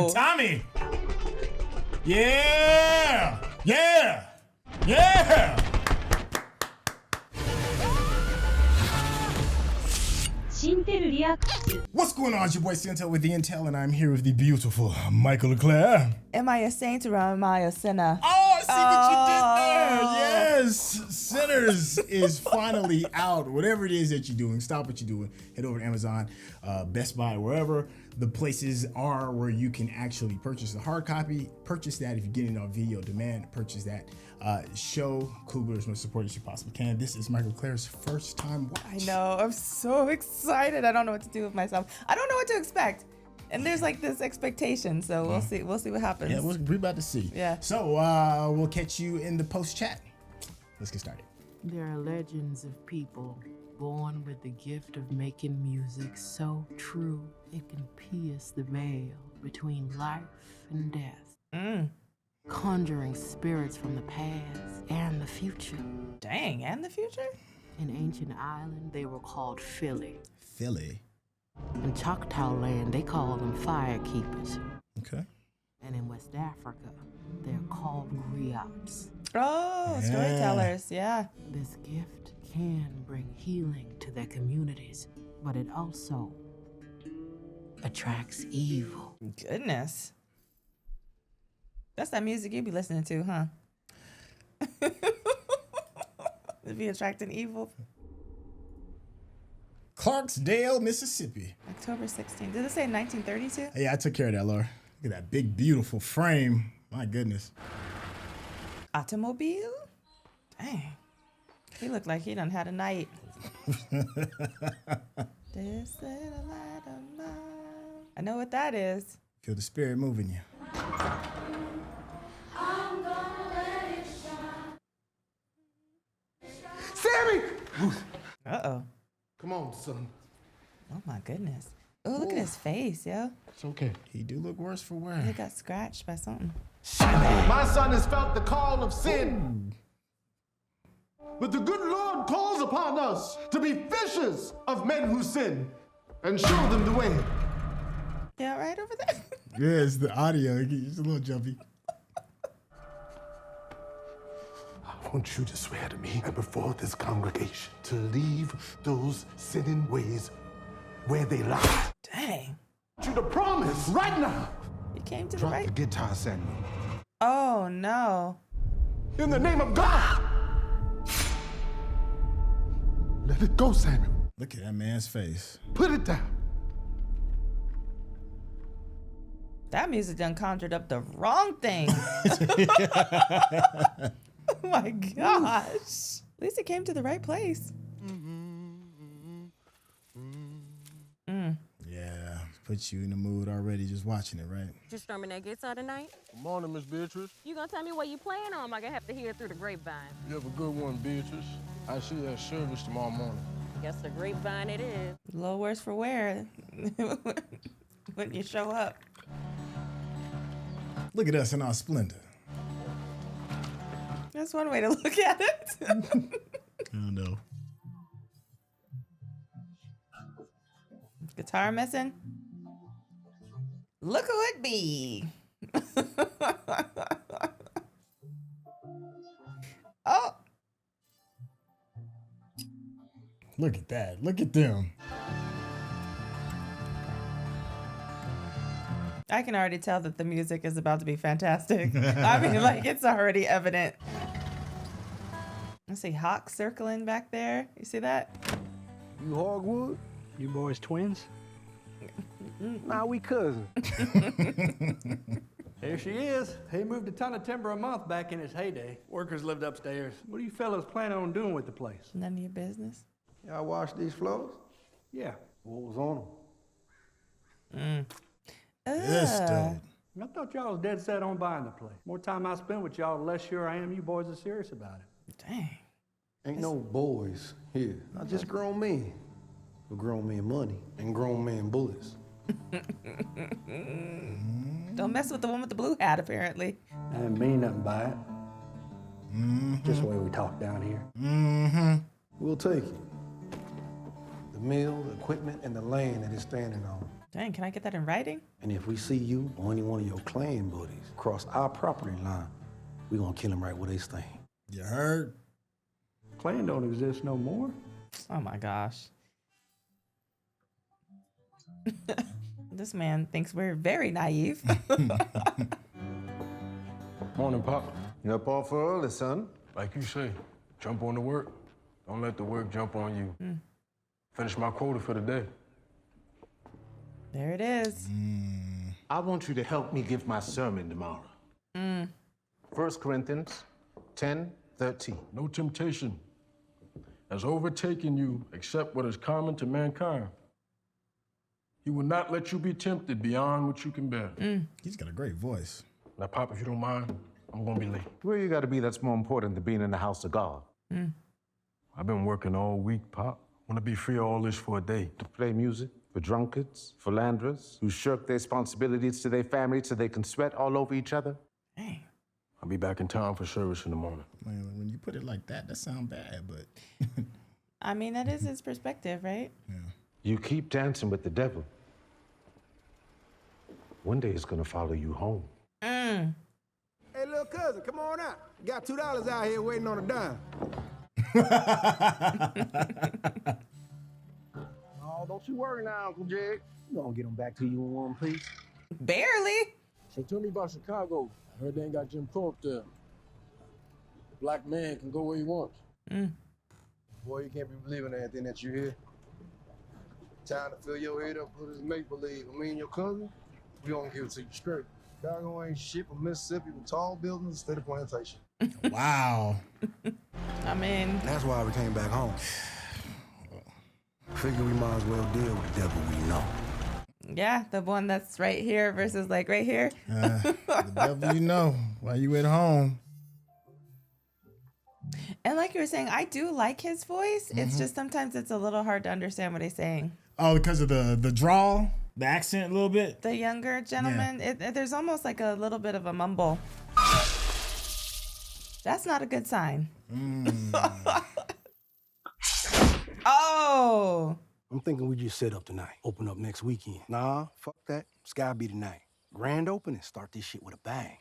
Oh, Tommy. Yeah. Yeah. Yeah. What's going on? It's your boy Syntell with the Intel, and I'm here with the beautiful Mikel-Claire. Am I a saint or am I a sinner? Oh, I see what you did there. Yes, Sinners is finally out. Whatever it is that you're doing, stop what you're doing. Head over to Amazon, Best Buy, wherever the places are where you can actually purchase the hard copy. Purchase that if you're getting it on video demand. Purchase that. Show Coogler as much support as you possibly can. This is Mikel-Claire's first time watch. I know. I'm so excited. I don't know what to do with myself. I don't know what to expect. And there's like this expectation, so we'll see. We'll see what happens. Yeah, we're about to see. Yeah. So we'll catch you in the post chat. Let's get started. There are legends of people born with the gift of making music so true it can pierce the veil between life and death. Conjuring spirits from the past and the future. Dang, and the future? In ancient Ireland, they were called Philly. Philly. In Choctaw land, they call them firekeepers. Okay. And in West Africa, they're called griots. Oh, Yeah. storytellers, yeah. This gift can bring healing to their communities, but it also attracts evil. Goodness. That's that music you be listening to, huh? It be attracting evil. Clarksdale, Mississippi. October 16th. Did it say 1932? Yeah, I took care of that, Laura. Look at that big, beautiful frame. My goodness. Automobile? Dang. He looked like he done had a night. This little light of mine. I know what that is. Feel the spirit moving you. I'm gonna let it shine. Sammie! Uh-oh. Come on, son. Oh, my goodness. Oh, look at his face, yo. It's okay. He do look worse for He wear. got scratched by something. My son has felt the call of sin. But the good Lord calls upon us to be fishers of men who sin and show them the way. Yeah, right over there. Yeah, it's the audio. It's a little jumpy. I want you to swear to me and before this congregation to leave those sinning ways where they lie. Dang. I want you to promise right now. He came to the Drop right. the guitar, Samuel. Oh, no. In the name of God. Let it go, Samuel. Look at that man's face. Put it down. That music done conjured up the wrong thing. Oh my gosh. At least it came to the right place. Yeah, puts you in the mood already just watching it, right? You strumming that guitar tonight? Good morning, Miss Beatrice. You gonna tell me what you playing on? I have to hear it through the grapevine. You have a good one, Beatrice. I see you at service tomorrow morning. Guess the grapevine it is. A little worse for wear when you show up. Look at us in our splendor. That's one way to look at it. I don't know. Guitar missing? Look who it be. Oh. Look at that. Look at them. I can already tell that the music is about to be fantastic. I mean, like, it's already evident. I see Hawk circling back there. You see that? You hardwood? You boys twins? Nah, we cousins. There she is. He moved a ton of timber a month back in his heyday. Workers lived upstairs. What are you fellas planning on doing with the place? None of your business. Y'all wash these floors? Yeah. What was on them? This dude. I thought y'all was dead set on buying the place. More time I spend with y'all, the less sure I am you boys are serious about it. Dang. Ain't no boys here. Not just grown men. But grown men money and grown men bullets. Don't mess with the one with the blue hat, apparently. I didn't mean nothing by it. Just the way we talk down here. We'll take it. the mill, the equipment, and the land that it's standing on. Dang, can I get that in writing? And if we see you or any one of your clan buddies cross our property line, we gonna kill them right where they stand. You heard? Clan don't exist no more. Oh my gosh. This man thinks we're very naive. Morning, Pop. You up off early, son? Like you say, jump on the work. Don't let the work jump on you. Finish my quota for the day. There it is. I want you to help me give my sermon tomorrow. 1 Corinthians 10:13. No temptation has overtaken you except what is common to mankind. He will not let you be tempted beyond what you can bear. He's got a great voice. Now, Pop, if you don't mind, I'm gonna be late. Where you gotta be that's more important than being in the house of God? I've been working all week, Pop. Wanna be free of all this for a day. To play music for drunkards, philanderers, who shirk their responsibilities to their family so they can sweat all over each other? Dang. I'll be back in town for service in the morning. Man, when you put it like that sounds bad, but I mean, that is his perspective, right? You keep dancing with the devil. One day it's gonna follow you home. Hey, little cousin, come on out. Got $2 out here waiting on a dime. Oh, don't you worry now, Uncle Jed. We're gonna get them back to you in one piece. Barely. So tell me about Chicago. I heard they ain't got Jim Crow up there. The black man can go where he wants. Boy, you can't be believing anything that you hear. Time to fill your head up with this make-believe. Me and your cousin, we gonna give it to you straight. Chicago ain't shit but Mississippi with tall buildings instead of plantation. wow. I mean, That's why we came back home. Figure we might as well deal with the devil we know. yeah, the one that's right here versus like right here. The devil you know while you at home. And like you were saying, I do like his voice. It's just sometimes it's a little hard to understand what he's saying. Oh, because of the drawl, the accent a little bit. The younger gentleman, there's almost like a little bit of a mumble. That's not a good sign. Oh. I'm thinking we just set up tonight. Open up next weekend. Nah, fuck that. It's gotta be tonight. Grand opening, start this shit with a bang.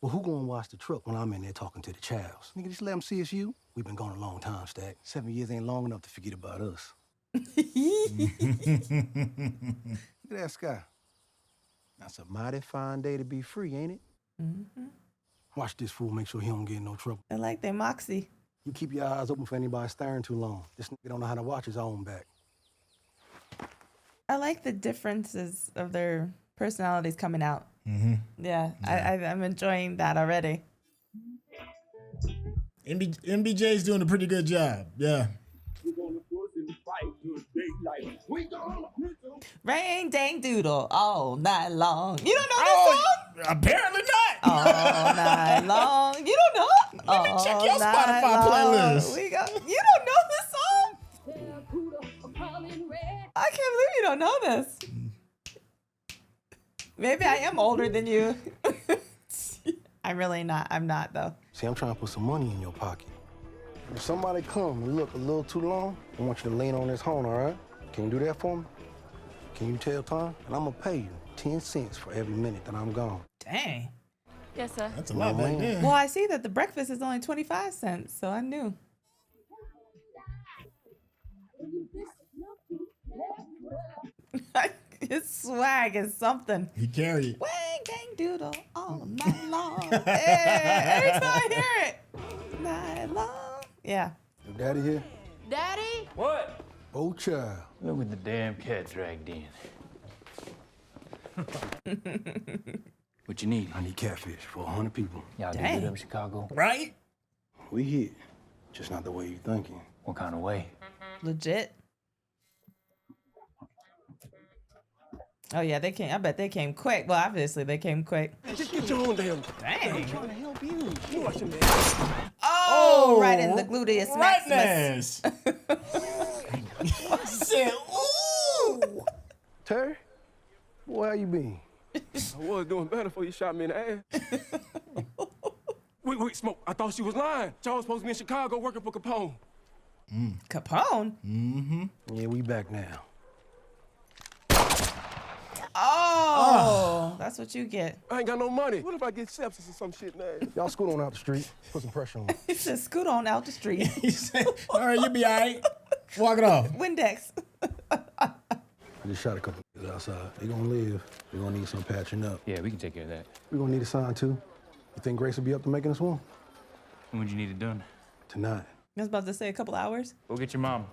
Well, who gonna watch the truck when I'm in there talking to the childs? Nigga, just let them see it's you. We've been gone a long time, Stack. 7 years ain't long enough to forget about us. Look at that sky. That's a mighty fine day to be free, ain't it? Watch this fool, make sure he don't get in no trouble. I like their moxie. You keep your eyes open for anybody staring too long. This nigga don't know how to watch his own back. I like the differences of their personalities coming out. Yeah, I'm enjoying that already. MBJ's doing a pretty good job. Yeah. Rain dang doodle all night long. You don't know this song? Apparently not. All night long. You don't know? Let me check your All Spotify night playlist. long. You don't know this song? I can't believe you don't know this. Maybe I am older than you. I'm really not. I'm not, though. See, I'm trying to put some money in your pocket. If somebody come and look a little too long, I want you to lean on this horn, all right? Can you do that for me? Can you tell time? And I'm gonna pay you 10 cents for every minute that I'm gone. Dang. Yes, sir. That's a lot back then. Well, I see that the breakfast is only 25 cents, so I knew. His swag is something. He carried it. Wang gang doodle all night long. Hey, every time I hear it. Night long. Yeah. Your daddy here? Daddy? What? Oh, child. Look at the damn cat dragged in. What you need? I need catfish for 100 people. Y'all do Dang. good up in Chicago? Right? We hit, just not the way you thinking. What kind of way? Legit. Oh, yeah, they came. I bet they came quick. Well, obviously, they came quick. Just get your own damn. Dang. I'm trying to help you. You watch him, Oh, right in the gluteus maximus. Rightness. Said, ooh. Terry, boy, how you been? I was doing better before you shot me in the ass. Wait, Smoke. I thought she was lying. Y'all was supposed to be in Chicago working for Capone. Capone? Mm-hmm. Yeah, we back now. Oh, that's what you get. I ain't got no money. What if I get sepsis or some shit now? Y'all scoot on out the street. Put some pressure on. He said, scoot on out the street. He said, all right, you'll be all right. Walk it off. Windex. I just shot a couple outside. They gonna live. They gonna need some patching up. Yeah, we can take care of that. We gonna need a sign too. You think Grace will be up to making us one? When would you need it done? Tonight. I was about to say a couple hours. Go get your mom.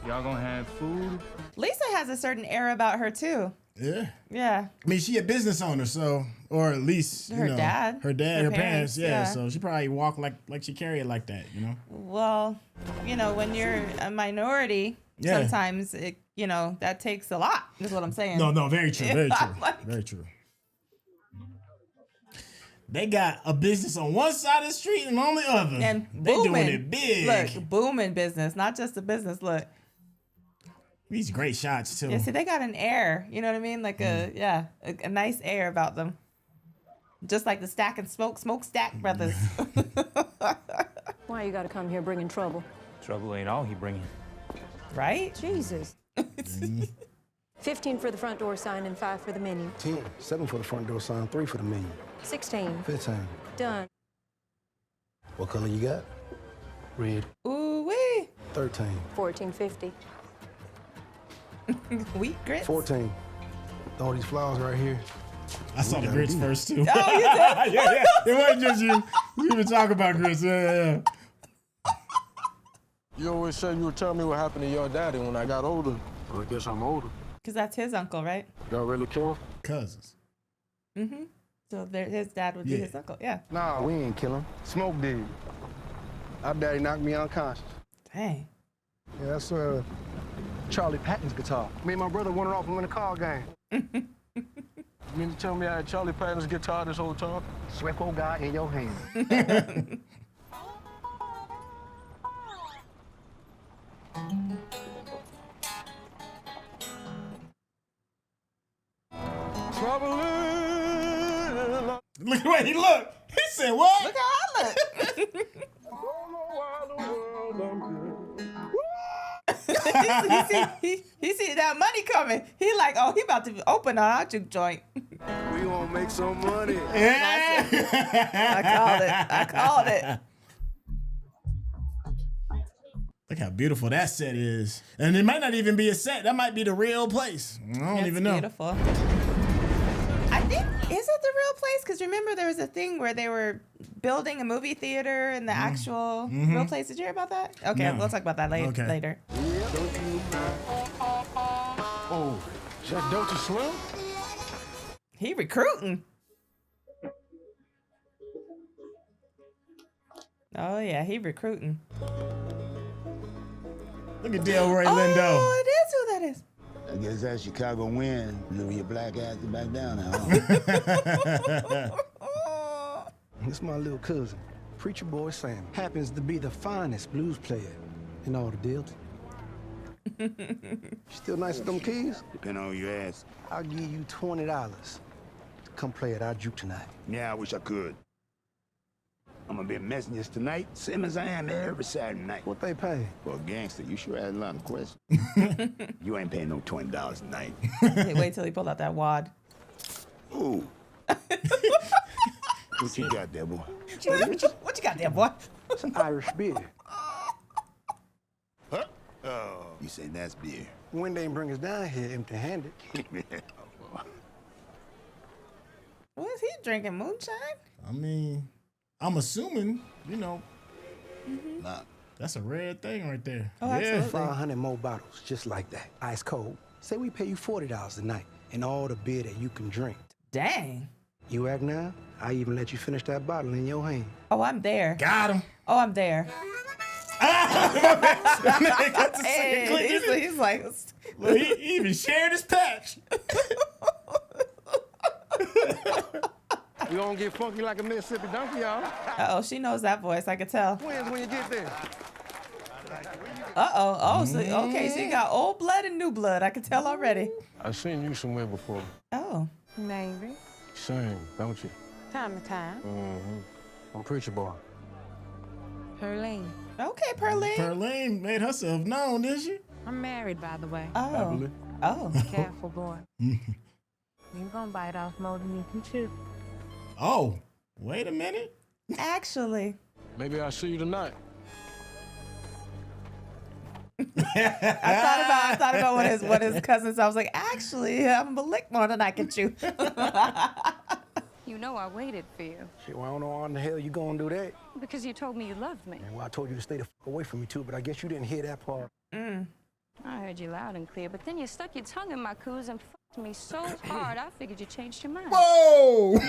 Y'all gonna have food? Lisa has a certain air about her too. Yeah. Yeah. I mean, she a business owner, so, or at least, Her dad. her parents, yeah. yeah. So she probably walk like she carry it like that, you know? Well, when you're a minority, Yeah. sometimes it, that takes a lot, is what I'm saying. No, very true, very true, Like- very true. They got a business on one side of the street and on the other. And they booming. doing it big. Look, booming business, not just a business. Look. These great shots too. Yeah, see, they got an air, you know what I mean? Like a nice air about them. Just like the Stack and Smokestack brothers. Why you gotta come here bringing trouble? Trouble ain't all he bringing. Right? Jesus. 15 for the front door sign and 5 for the menu. 10, 7 for the front door sign, 3 for the menu. 16. 15. Done. What color you got? Red. Ooh wee. 13. 14.50. Wheat grits. 14. All these flowers right here. I saw the grits first too. Oh, you did? yeah. It wasn't just you. We even talk about grits. Yeah. You always said you would tell me what happened to your daddy when I got older. Well, I guess I'm older. Because that's his uncle, right? Y'all really kill him? Cousins. Mm-hmm. So his dad would be his uncle, yeah. Nah, we ain't kill him. Smoke did. Our daddy knocked me unconscious. Dang. Yeah, that's Charlie Patton's guitar. Me and my brother wandered off and won a car game. You mean to tell me I had Charlie Patton's guitar this whole time? Sweat old guy in your hand. Look at the way he looked. He said, what? Look how I look. he see that money coming. He like, oh, he about to open our juke joint. We gonna make some money. Yeah. I called it. Look how beautiful that set is. And it might not even be a set. That might be the real place. I don't even know. Beautiful. I think, is it the real place? Because remember there was a thing where they were building a movie theater in the actual real place. Did you hear about that? Okay, No. we'll talk about that later. Oh, is that Delta Slim? He recruiting. Oh yeah, he recruiting. Look at Delroy Lindo. Oh, it is who that is. I guess that Chicago win. Move your black ass back down now. This is my little cousin, Preacher Boy Sammie. Happens to be the finest blues player in all the deals. Still nice with them keys? Depending on your ass. I'll give you $20 to come play at our juke tonight. Yeah, I wish I could. I'm gonna be a messenger tonight, same as I am every Saturday night. What they pay? For a gangster, you sure had a lot of questions. You ain't paying no $20 a night. Hey, wait till he pulled out that wad. Ooh. What you got there, boy? What you got there, boy? It's an Irish beer. Huh? Oh, you say that's beer. When they bring us down here empty-handed. What is he drinking? Moonshine? I mean, I'm assuming, Nah. that's a rare thing right there. Oh, absolutely. 500 more bottles, just like that. Ice cold. Say we pay you $40 a night and all the beer that you can drink. Dang. You act now, I even let you finish that bottle in your hand. Oh, I'm there. Got him. Oh, I'm there. Hey, he's like, Well, he even shared his patch. We gonna get funky like a Mississippi donkey, y'all. uh-oh, she knows that voice. I could tell. When you get there? Uh-oh. Oh, so, okay, so you got old blood and new blood. I can tell already. I've seen you somewhere before. Oh. Maybe. Sing, don't you? Time to time. Mm-hmm. I'm Preacher Boy. Herlene. Okay, Pearline. Pearline made herself known, didn't she? I'm married, by the way. Oh. Happily. Oh. Careful, boy. You're gonna bite off more than you can chew. Oh, wait a minute. Actually. Maybe I'll see you tonight. I thought about what his cousin said. I was like, actually, I'm a lick more than I can chew. You know I waited for you. Shit, well, I don't know how in the hell you gonna do that. Because you told me you loved me. And well, I told you to stay the fuck away from me too, but I guess you didn't hear that part. Mm. I heard you loud and clear, but then you stuck your tongue in my coos and fucked me so hard, I figured you changed your mind. Whoa!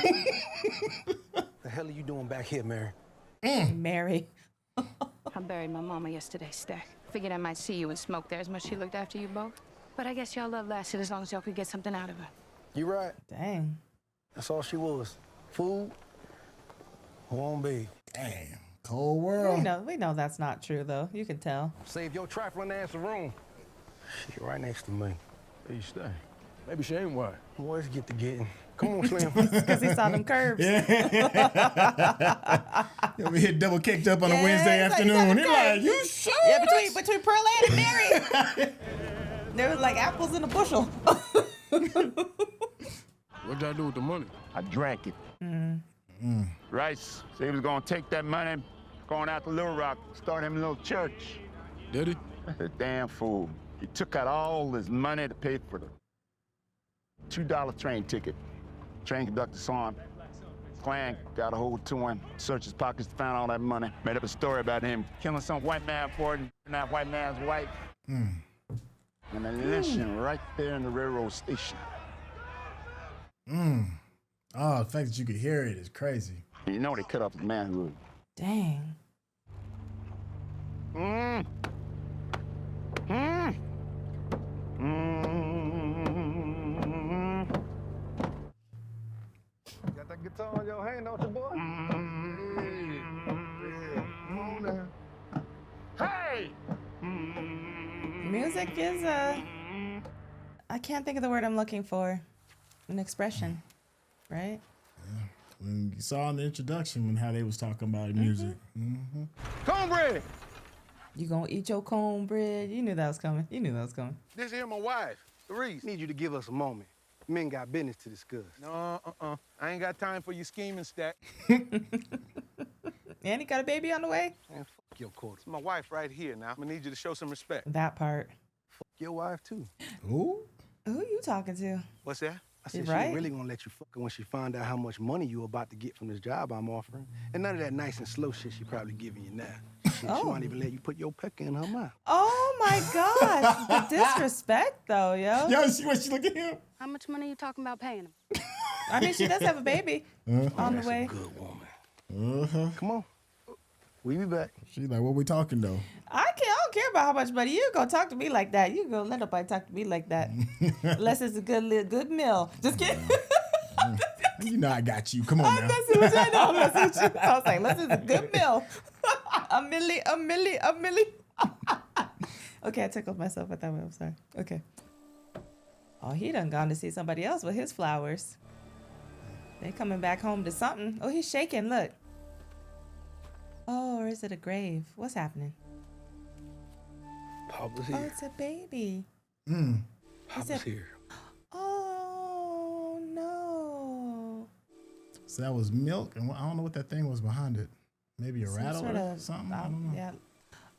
The hell are you doing back here, Mary? Mary. I buried my mama yesterday, Stack. Figured I might see you and smoke there as much as she looked after you both. But I guess y'all love lasted as long as y'all could get something out of her. You right. Dang. That's all she was. Food, warm babe. Damn. Cold world. We know that's not true, though. You can tell. Save your trifling ass a room. She's right next to me. Hey, you stay. Maybe she ain't white. Boys get to getting. Come on, Slim. Because he saw them curves. We hit double kicked up on a Wednesday afternoon. He's like, you sure? Yeah, between Pearline and Mary. There was like apples in a bushel. What'd y'all do with the money? I drank it. Rice said he was gonna take that money, going out to Little Rock, start him a little church. Did he? The damn fool. He took out all his money to pay for the $2 train ticket. Train conductor saw him. Clan got a hold to him, searched his pockets, found all that money, made up a story about him killing some white man for it, and that white man's wife. And they lynched him right there in the railroad station. Oh, the fact that you could hear it is crazy. You know they cut off his manhood. Dang. Got that guitar in your hand, don't you, boy? Come on now. Hey! Music is I can't think of the word I'm looking for. An expression, right? When you saw in the introduction when how they was talking about music. Cornbread! You gonna eat your cornbread? You knew that was coming. This here my wife, Therese. Need you to give us a moment. Men got business to discuss. No, I ain't got time for your scheming, Stack. And he got a baby on the way? Man, fuck your quarters. It's my wife right here now. I'm gonna need you to show some respect. That part. Fuck your wife, too. Who? Who you talking to? What's that? I said Right. she ain't really gonna let you fuck her when she find out how much money you about to get from this job I'm offering. And none of that nice and slow shit she probably giving you now. Shit, She won't even let you put your pecker in her mouth. Oh my gosh. The disrespect though, yo. Yo, see what she look at him? How much money are you talking about paying him? I mean, she does have a baby on the way. Good woman. Come on. We be back. She's like, what we talking though? I don't care about how much money. You gonna talk to me like that. You gonna let nobody talk to me like that. Unless it's a good meal. Just kidding. You know I got you. Come on now. I'm messing with you. I know I'm messing with you. I was like, unless it's a good meal. a milli. Okay, I tickled myself at that one. I'm sorry. Okay. Oh, he done gone to see somebody else with his flowers. They coming back home to something. Oh, he's shaking. Look. Oh, or is it a grave? What's happening? Papa's Oh, here. it's a baby. Papa's here. Oh, no. So that was milk, and I don't know what that thing was behind it. Maybe a Some rattle sort or of, something? I don't know. Yeah.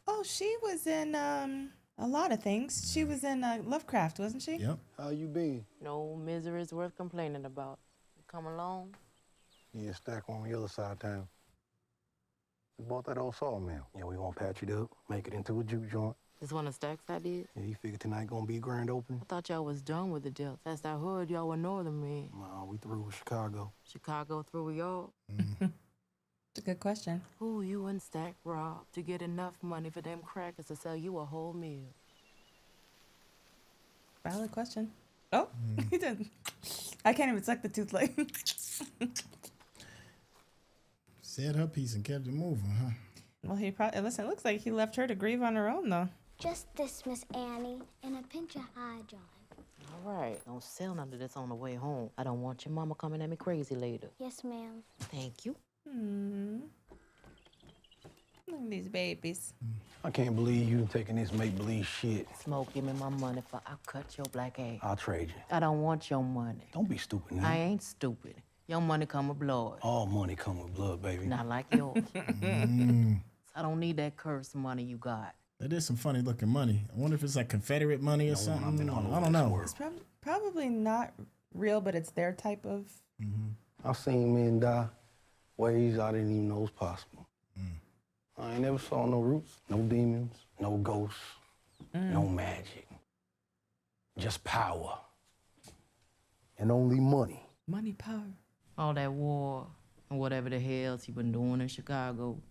Oh, she was in a lot of things. She was in Lovecraft, wasn't she? Yep. How you been? No misery is worth complaining about. You come along? Yeah, Stack on the other side of town. We bought that old sawmill. Yeah, we gonna patch it up, make it into a juke joint. This one of Stack's ideas? Yeah, you figure tonight gonna be a grand opening? I thought y'all was done with the deal. Last I heard, y'all were northern men. Nah, we through with Chicago. Chicago through with y'all? It's a good question. Who you and Stack robbed to get enough money for them crackers to sell you a whole meal? Valid question. Oh, he did. I can't even suck the tooth like. Said her piece and kept it moving, huh? Well, he probably, listen, it looks like he left her to grieve on her own, though. Just this, Miss Annie, and a pinch of high, John. All right, don't sell none of this on the way home. I don't want your mama coming at me crazy later. Yes, ma'am. Thank you. Look at these babies. I can't believe you taking this make-believe shit. Smoke, give me my money for I cut your black ass. I'll trade you. I don't want your money. Don't be stupid now. I ain't stupid. Your money come with blood. All money come with blood, baby. Not like yours. I don't need that cursed money you got. That is some funny looking money. I wonder if it's like Confederate money or something. I don't know. It's probably not real, but it's their type of. I've seen men die ways I didn't even know was possible. I ain't never saw no roots, no demons, no ghosts, no magic. Just power. And only money. Money, power. All that war and whatever the hell he been doing in Chicago.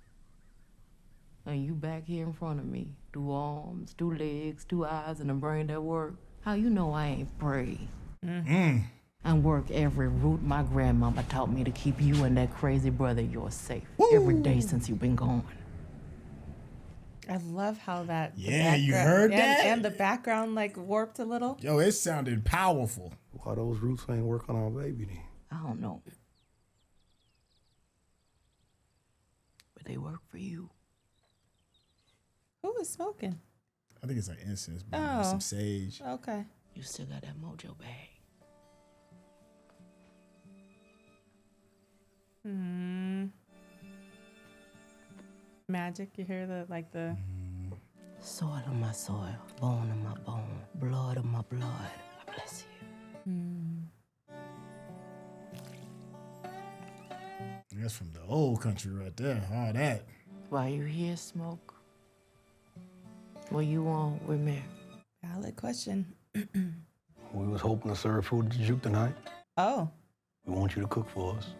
And you back here in front of me. 2 arms, 2 legs, 2 eyes, and a brain that work. How you know I ain't prayed? And work every route my grandmama taught me to keep you and that crazy brother of yours safe. Every day since you've been gone. I love how that. Yeah, you heard that? And the background like warped a little. Yo, it sounded powerful. Why those roots ain't work on our baby then? I don't know. But they work for you. Who is smoking? I think it's like incense, but Oh. some sage. Okay. You still got that mojo bag. Magic, you hear the like the. Soil of my soil, bone of my bone, blood of my blood. I bless you. That's from the old country right there. All that. Why you here, Smoke? What you want with me? Valid question. We was hoping to serve food at the juke tonight. Oh. We want you to cook for us.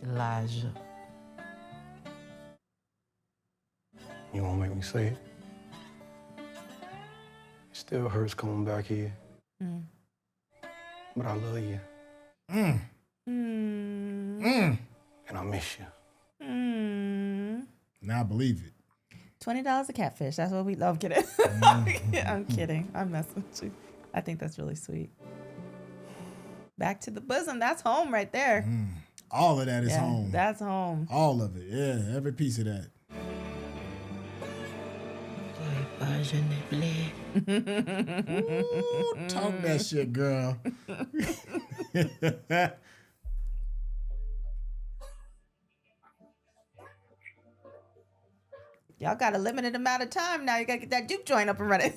Elijah. You won't make me say it? It still hurts coming back here. But I love you. And I miss you. Now I believe it. $20 a catfish. That's what we love. Kidding. I'm kidding. I'm messing with you. I think that's really sweet. Back to the bosom. That's home right there. All of that is home. That's home. All of it. Yeah, every piece of that. Ooh, talk that shit, girl. Y'all got a limited amount of time now. You gotta get that juke joint up and running.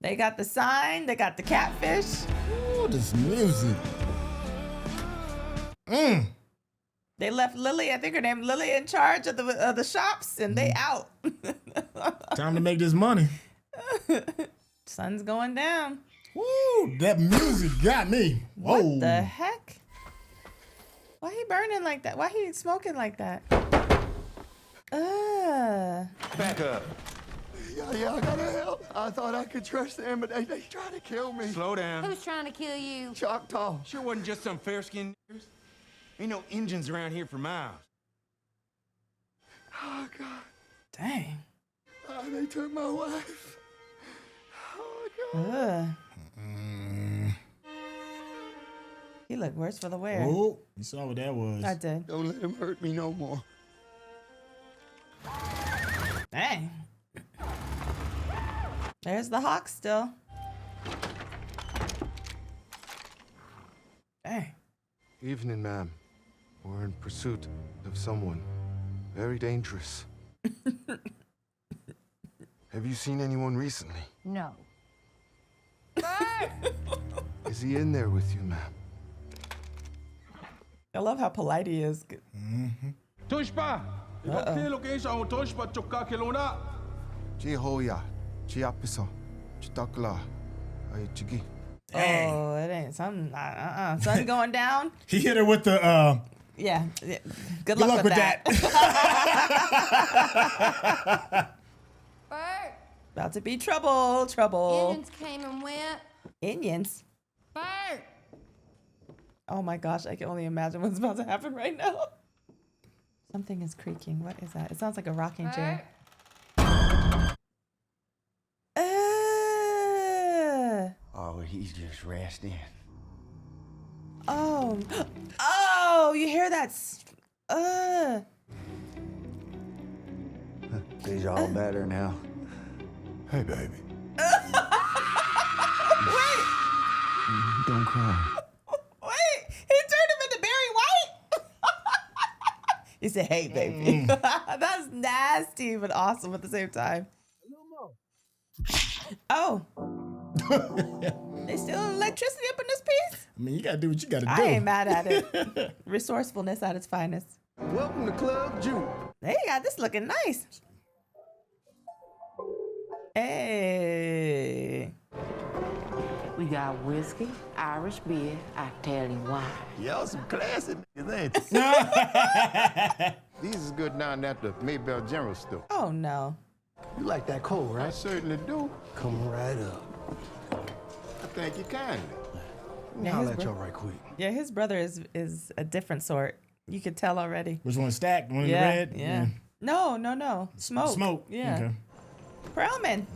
They got the sign. They got the catfish. Ooh, this music. They left Lily, I think her name Lily, in charge of the shops, and they out. Time to make this money. Sun's going down. Woo, that music got me. Whoa. What the heck? Why he burning like that? Why he smoking like that? Back up. Yeah, I gotta help. I thought I could trust them, but they tried to kill me. Slow down. Who's trying to kill you? Choctaw. Sure wasn't just some fair-skinned niggers. Ain't no Injuns around here for miles. Oh, God. Dang. They took my wife. Oh, God. He looked worse for the wear. Oh, you saw what that was. I did. Don't let him hurt me no more. Dang. There's the hawk still. Dang. Evening, ma'am. We're in pursuit of someone very dangerous. Have you seen anyone recently? No. Is he in there with you, ma'am? I love how polite he is. Tushpa! Jihoya, Chiapisa, Chitakla, Chigi. Oh, it ain't something. Sun going down. He hit her with the Yeah. Good luck with that. Bert! About to be trouble. Trouble. Indians came and went. Indians. Bert! Oh my gosh, I can only imagine what's about to happen right now. Something is creaking. What is that? It sounds like a rocking chair. Oh, he's just resting. Oh, Oh. Oh, you hear that? These all better now. Hey, baby. Wait. Don't cry. Wait. He turned him into Barry White? He said, hey, baby. That's nasty, but awesome at the same time. Oh. They still electricity up in this piece? I mean, you gotta do what you gotta do. I ain't mad at it. Resourcefulness at its finest. Welcome to Club Juke. They got this looking nice. Hey. We got whiskey, Irish beer, Italian wine. Y'all some classy niggas, ain't you? These is good down at the Maybell General Store. Oh, no. You like that cold, right? I certainly do. Come right up. I thank you kindly. Yeah, I'll his let bro- y'all right quick. Yeah, his brother is a different sort. You could tell already. Which one's stacked? One in Yeah, the red? yeah. No. Smoke. Smoke. Yeah. Okay. Pearlman.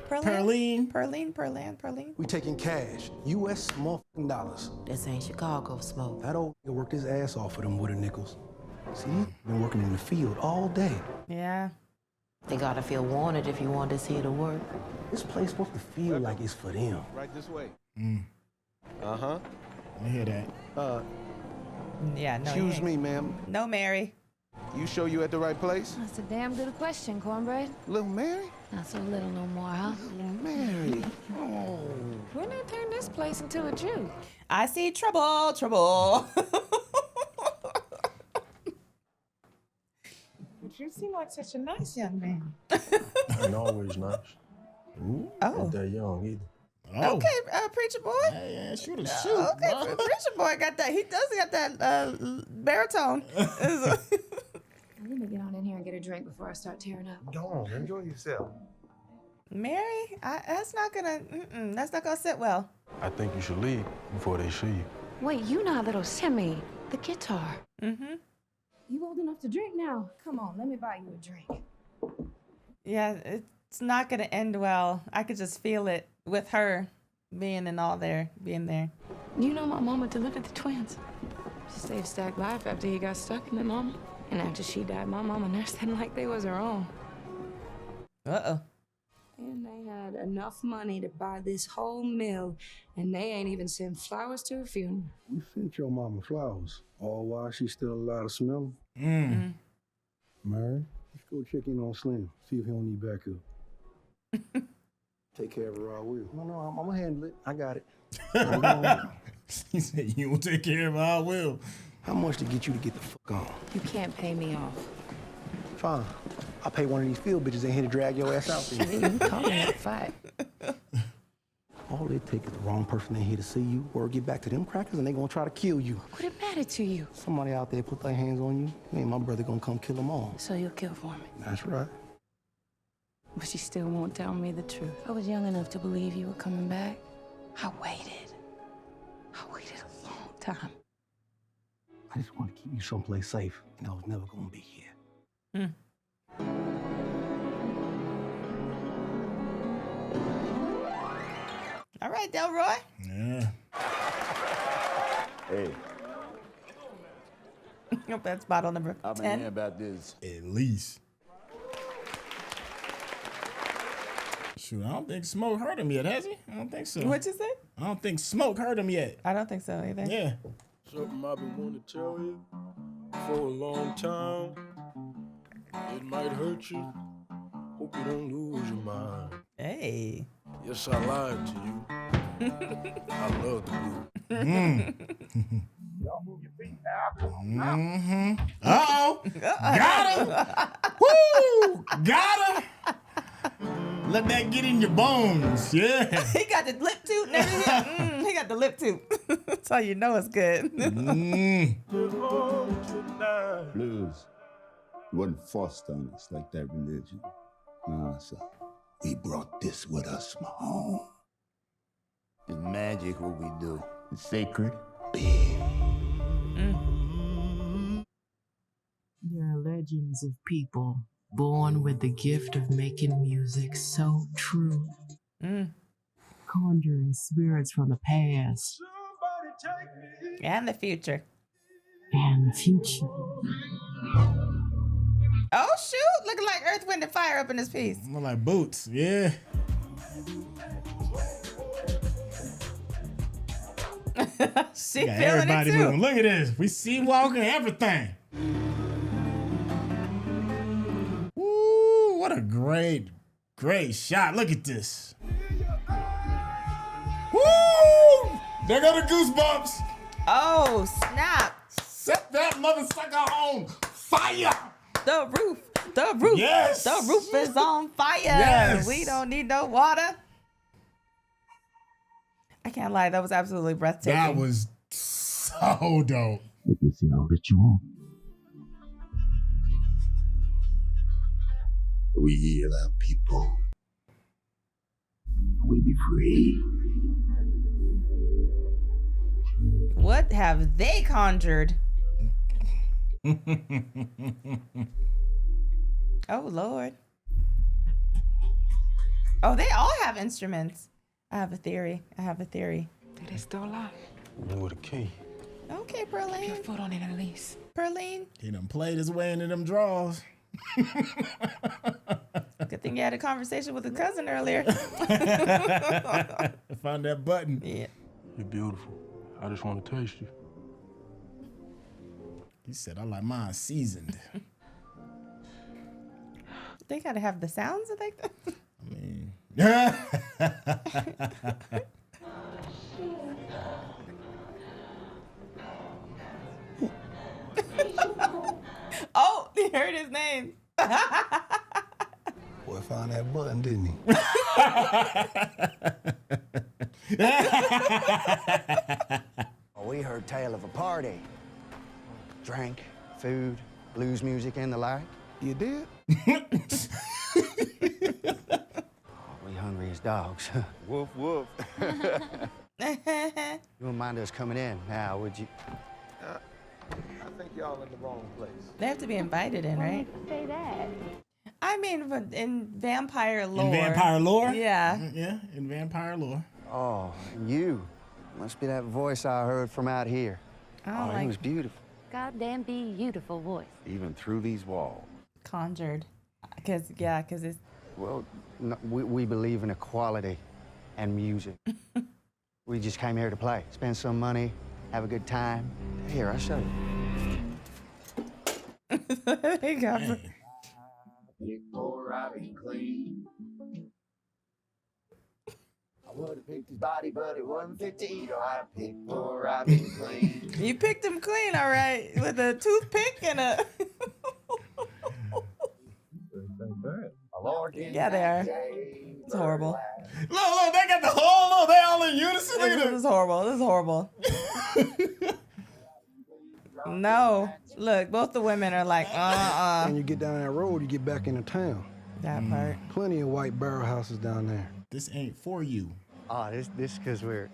Pearline. We taking cash, U.S. motherfucking dollars. This ain't Chicago smoke. That old nigga worked his ass off for them wooden nickels. See, he been working in the field all day. Yeah. They gotta feel wanted if you want to see the work. This place supposed to feel like it's for them. Right this way. Uh-huh. I hear that. Yeah, no. Excuse me, ma'am. No, Mary. You sure you at the right place? That's a damn good question, Cornbread. Little Mary? Not so little no more, huh? Little Mary. Oh. When they turn this place into a Jew? I see trouble. But you seem like such a nice young man. Ain't always nice. Ooh. Ain't that young either. Oh. Okay, preacher boy. Yeah, shoot. Okay, preacher boy got that. He does got that baritone. I'm gonna get on in here and get a drink before I start tearing up. Go on, enjoy yourself. Mary, that's not gonna sit well. I think you should leave before they see you. Wait, you not little Sammie, the guitar. Mm-hmm. You old enough to drink now? Come on, let me buy you a drink. Yeah, it's not gonna end well. I could just feel it with her being there. You know my mama delivered the twins. She saved Stack's life after he got stuck in the mama. And after she died, my mama nursed them like they was her own. Uh-oh. And they had enough money to buy this whole mill, and they ain't even sent flowers to her funeral. We sent your mama flowers, all while she's still alive to smell them. Mm. Mary, let's go check in on Slim, see if he don't need backup. Take care of her, I will. No, I'm gonna handle it. I got it. He said, you will take care of it, I will. How much to get you to get the fuck on? You can't pay me off. Fine. I'll pay one of these field bitches in here to drag your ass out there. You calling it a fight. All it takes is the wrong person in here to see you, or get back to them crackers, and they gonna try to kill you. What it matter to you? Somebody out there put their hands on you, me and my brother gonna come kill them all. So you'll kill for me. That's right. But she still won't tell me the truth. I was young enough to believe you were coming back. I waited a long time. I just want to keep you someplace safe, and I was never gonna be here. All right, Delroy. Yeah. Hey, Nope, that's bottle number I've been 10. hearing about this. At least. Shoot, I don't think Smoke heard him yet, has he? I don't think so. What'd you say? I don't think Smoke heard him yet. I don't think so either. Yeah. Something I've been wanting to tell you for a long time. It might hurt you. Hope you don't lose your mind. Hey. Yes, I lied to you. I love the blue. Y'all move your feet now. Mm-hmm. Uh-oh. Got him. Woo! Got him. Let that get in your bones. Yeah. He got the lip toot and everything. He got the lip toot. That's how you know it's good. Blues wasn't forced on us like that religion. No, sir. We brought this with us from home. It's magic what we do. It's sacred. Big. There are legends of people born with the gift of making music so true, conjuring spirits from the past And the future. And the future. Oh shoot! Looking like Earth, Wind, and Fire up in this piece. More like boots, yeah. She Got feeling everybody it too. moving. Look at this. We see walking everything. Ooh, what a great shot. Look at this. Woo! There go the goosebumps. Oh snap! Set that mother sucker on fire. The roof. Yes. The roof is on fire. Yes. We don't need no water. I can't lie, that was absolutely breathtaking. That was so dope. Let me see how rich you are. We heal our people. We be free. What have they conjured? Oh Lord. Oh, they all have instruments. I have a theory. They still alive. With a key. Okay, Perline. Put your foot on it at least. Perline. He done played his way into them draws. Good thing you had a conversation with a cousin earlier. Found that button. Yeah. You're beautiful. I just want to taste you. He said, I like mine seasoned. They gotta have the sounds like that. I mean, Oh, he heard his name. Boy found that button, didn't he? We heard tale of a party. Drink, food, blues music, and the like. You did? We hungry as dogs. Woof, woof. You wouldn't mind us coming in now, would you? I think y'all in the wrong place. They have to be invited in, right? Say that. I mean, but in vampire lore. in vampire lore? Yeah. Yeah, in vampire lore. Oh, you. Must be that voice I heard from out here. Oh, It was beautiful. Goddamn beautiful voice. Even through these walls. Conjured. Cause it's. Well, no, we believe in equality and music. We just came here to play, spend some money, have a good time. Here, I'll show you. They got. Before I be clean. I would have picked his body, but it wasn't fit to eat. I picked poor I be clean. You picked him clean, all right, with a toothpick and a. Yeah, they are. It's horrible. Look, they got the whole, they all in unison. Look at This is horrible. This is horrible. No. Look, both the women are like, When you get down that road, you get back into town. That part. Plenty of white barrel houses down there. This ain't for you. Oh, this because we're...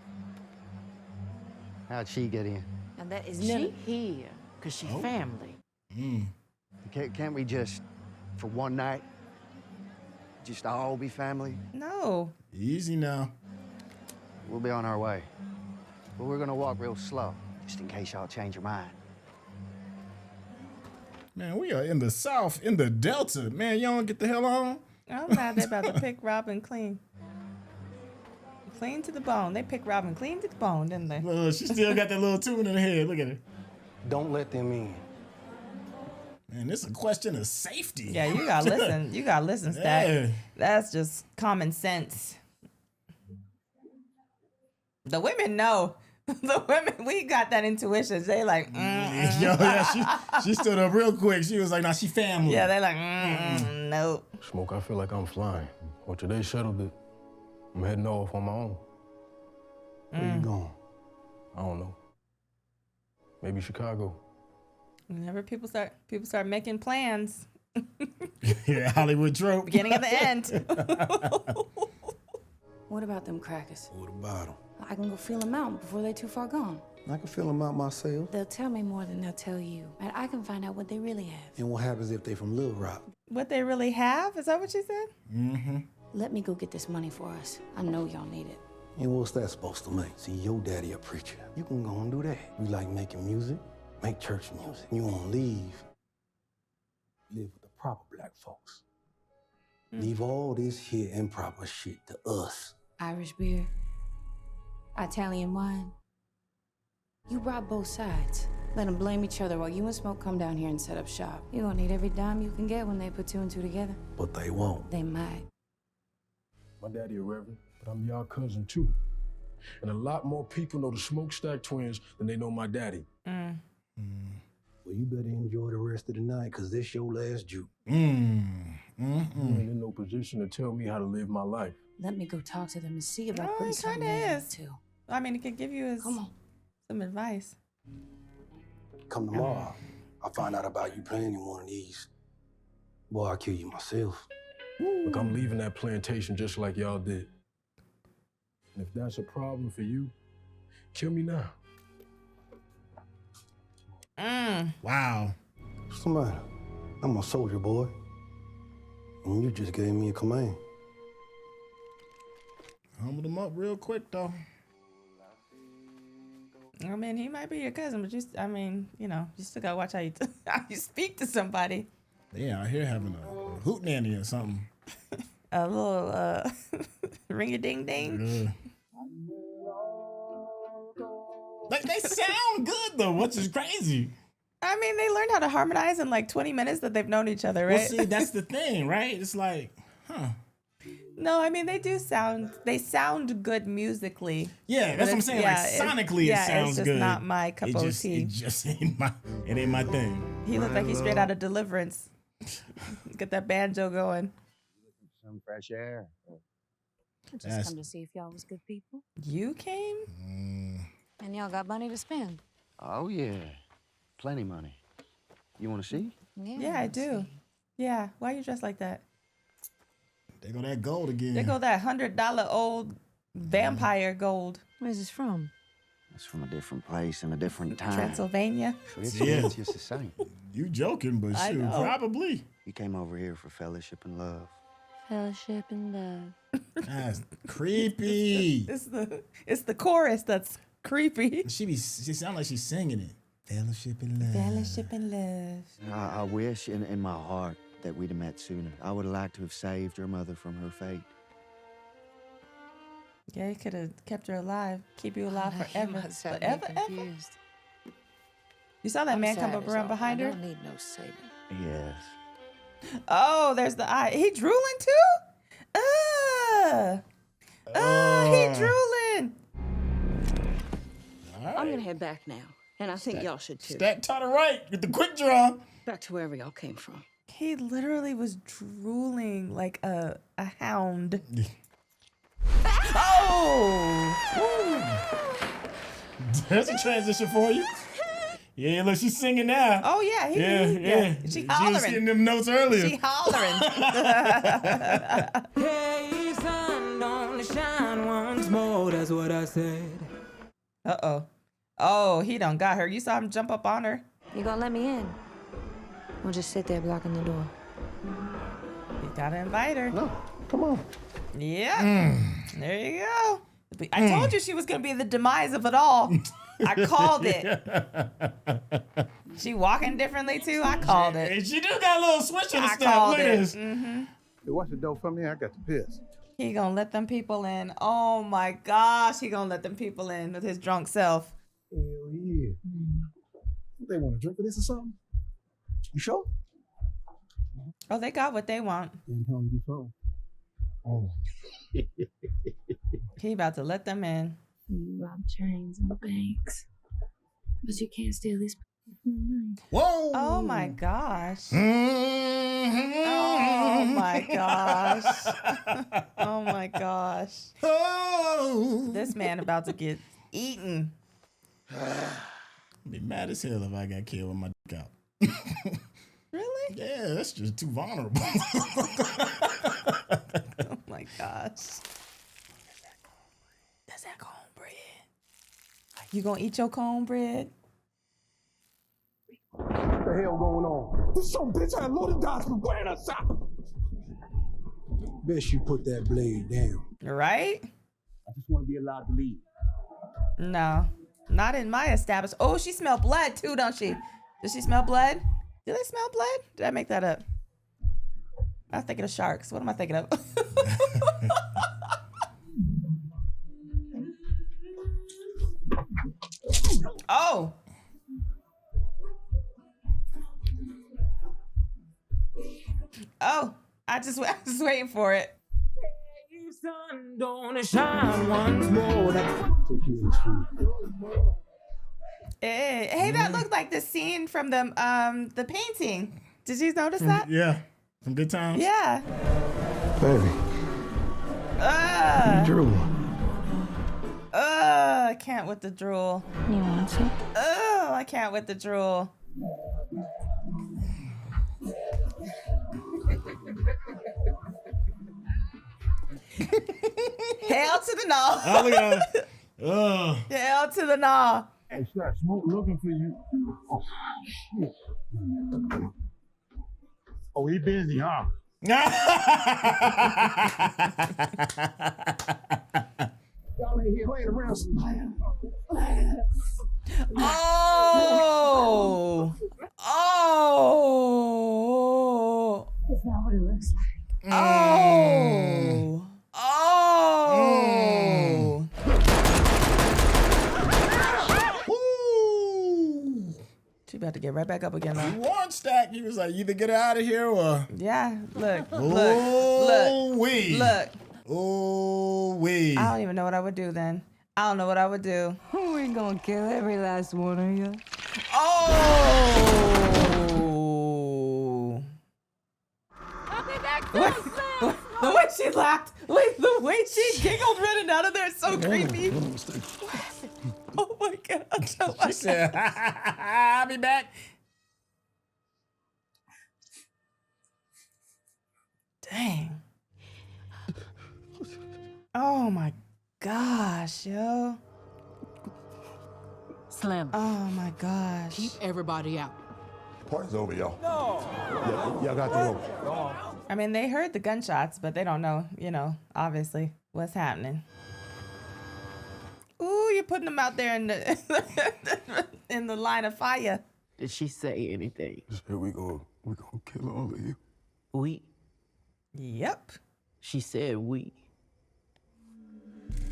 How'd she get in? And that is none here, because she's family. Can't we just, for one night, just all be family? No. Easy now. We'll be on our way. But we're gonna walk real slow, just in case y'all change your mind. Man, we are in the South, in the Delta. Man, y'all don't get the hell on. I'm mad they're about to pick Robin clean. Clean to the bone. They picked Robin clean to the bone, didn't they? Look, she still got that little tune in her head. Look at her. Don't let them in. Man, this is a question of safety. Yeah, you gotta listen. You gotta listen, Stack. Yeah. That's just common sense. The women know. The women, we got that intuition. They like, Yo, yeah, she stood up real quick. She was like, nah, she family. Yeah, they like, nope. Smoke, I feel like I'm flying. Well, today settled it. I'm heading off on my own. Where you going? I don't know. Maybe Chicago. Whenever people start making plans. Yeah, Hollywood trope. Beginning of the end. What about them crackers? What about them? I can go feel them out before they're too far gone. I can feel them out myself. They'll tell me more than they'll tell you. And I can find out what they really have. And what happens if they from Little Rock? What they really have? Is that what you said? Mm-hmm. Let me go get this money for us. I know y'all need it. And what's that supposed to mean? See, your daddy a preacher. You can go and do that. You like making music, make church music. You want to live with the proper black folks. Leave all this here improper shit to us. Irish beer, Italian wine. You brought both sides. Let them blame each other while you and Smoke come down here and set up shop. You're gonna need every dime you can get when they put two and two together. But they won't. They might. My daddy a reverend, but I'm y'all cousin too. And a lot more people know the Smokestack twins than they know my daddy. Well, you better enjoy the rest of the night, because this your last juke. You ain't in no position to tell me how to live my life. Let me go talk to them and see about Oh, putting he something kinda in is. too. I mean, he could give you some advice. Come tomorrow, I'll find out about you playing in one of these. Boy, I'll kill you myself. Look, I'm leaving that plantation just like y'all did. And if that's a problem for you, kill me now. Wow. What's the matter? I'm a soldier, boy. And you just gave me a command. Humbled him up real quick, though. I mean, he might be your cousin, but you still gotta watch how you speak to somebody. They out here having a hootenanny or something. A little ring-a-ding-ding. They sound good, though, which is crazy. I mean, they learned how to harmonize in like 20 minutes that they've known each other, right? Well, see, that's the thing, right? It's like, No, I mean, they sound good musically. Yeah, that's what I'm saying. Sonically, it sounds it's just good. not my cup of tea. It just ain't my thing. He looked like he's straight out of Deliverance. Get that banjo going. Some fresh air. I just come to see if y'all was good people. You came? And y'all got money to spend. Oh, yeah. Plenty money. You want to see? Yeah, I do. Yeah, why you dressed like that? They go that gold again. They go that $100 old vampire gold. Where's this from? It's from a different place and a different time. Transylvania. It's just the same. You joking, but I shoot, know. probably. You came over here for fellowship and love. Fellowship and love. That's creepy. It's the chorus that's creepy. She sound like she's singing it. Fellowship and love. Fellowship and love. I wish in my heart that we'd have met sooner. I would have liked to have saved your mother from her fate. Yeah, he could have kept her alive, keep you alive forever. Forever. You saw that man come up around behind her? I don't need no saving. Yes. Oh, there's the eye. He drooling too? He drooling. I'm gonna head back now, and I think y'all should too. Stack to the right with the quick draw. Back to wherever y'all came from. He literally was drooling like a hound. Oh! There's a transition for you. Yeah, look, she's singing now. Oh, yeah. Yeah. She She was getting them notes earlier. She hollering. Hey, sun, don't shine once more. That's what I said. Uh-oh. Oh, he done got her. You saw him jump up on her. You gonna let me in? We'll just sit there blocking the door. You gotta invite her. No, come on. Yeah. There you go. I told you she was gonna be the demise of it all. I called it. She walking differently too. I called it. She do got a little switch in the I step. called Look at it. this. Hey, watch the door for me. I got to piss. He gonna let them people in. Oh my gosh, he gonna let them people in with his drunk self. Hell yeah. They want to drink of this or something? You sure? Oh, they got what they want. Didn't tell me before. Oh. He about to let them in. You rob trains and banks, but you can't steal these people. Whoa! Oh my gosh. Oh my gosh. Oh my gosh. Oh. This man about to get eaten. I'd be mad as hell if I got killed with my dick out. Really? Yeah, that's just too vulnerable. Oh my gosh. That's that cornbread. You gonna eat your cornbread? What the hell going on? This some bitch had loaded dots from wearing a sock. Best you put that blade down. Right? I just just want to be allowed to leave. No, not in my establishment. Oh, she smelled blood too, don't she? Does she smell blood? Did they smell blood? Did I make that up? I was thinking of sharks. What am I thinking of? Oh. Oh, I was waiting for it. Sun don't shine once more. Hey, that looked like the scene from the painting. Did you notice that? Yeah, from Good Times. Yeah. Baby. Drool. I can't with the drool. You want to? I can't with the drool. Hell to the gnaw. Oh, look at that. Hell to the gnaw. Hey, Shaq, Smoke looking for you. Oh, shit. Oh, he busy, huh? Y'all ain't here playing around. Oh. Oh. It's not what it looks like. Oh. Oh. She about to get right back up again He though. warned Stack. He was like, either get her out of here or. Yeah, look. Oh, wee. Look. Oh, wee. I don't even know what I would do then. I don't know what I would do. We gonna kill every last one of you. Oh. The way she laughed, the way she giggled running out of there is so creepy. Oh my god. She said, I'll be back. Dang. Oh my gosh, yo. Slim. Oh my gosh. Keep everybody out. Party's over, y'all. Y'all got the rope. I mean, they heard the gunshots, but they don't know, obviously, what's happening. Ooh, you're putting them out there in the in the line of fire. Did she say anything? Here we gonna kill all of you. We. Yep. She said we.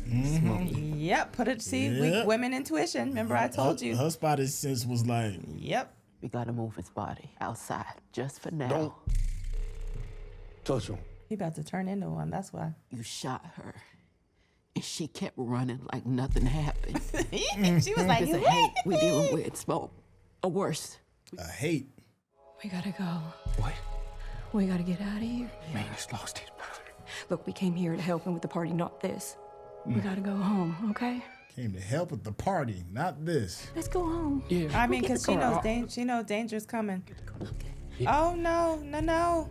Yep. Put it. See, weak women intuition. Remember, I told you. Her spotted sense was like. Yep. We gotta move his body outside just for now. Don't touch him. He about to turn into one. That's why. You shot her, and she kept running like nothing happened. She was like, it's a hate we dealing with, Smoke, or worse. A hate. We gotta go. What? We gotta get out of here. Man, it's lost his brother. Look, we came here to help him with the party, not this. We gotta go home, okay? Came to help with the party, not this. Let's go home. Yeah. I mean, because she knows danger's coming. Oh no.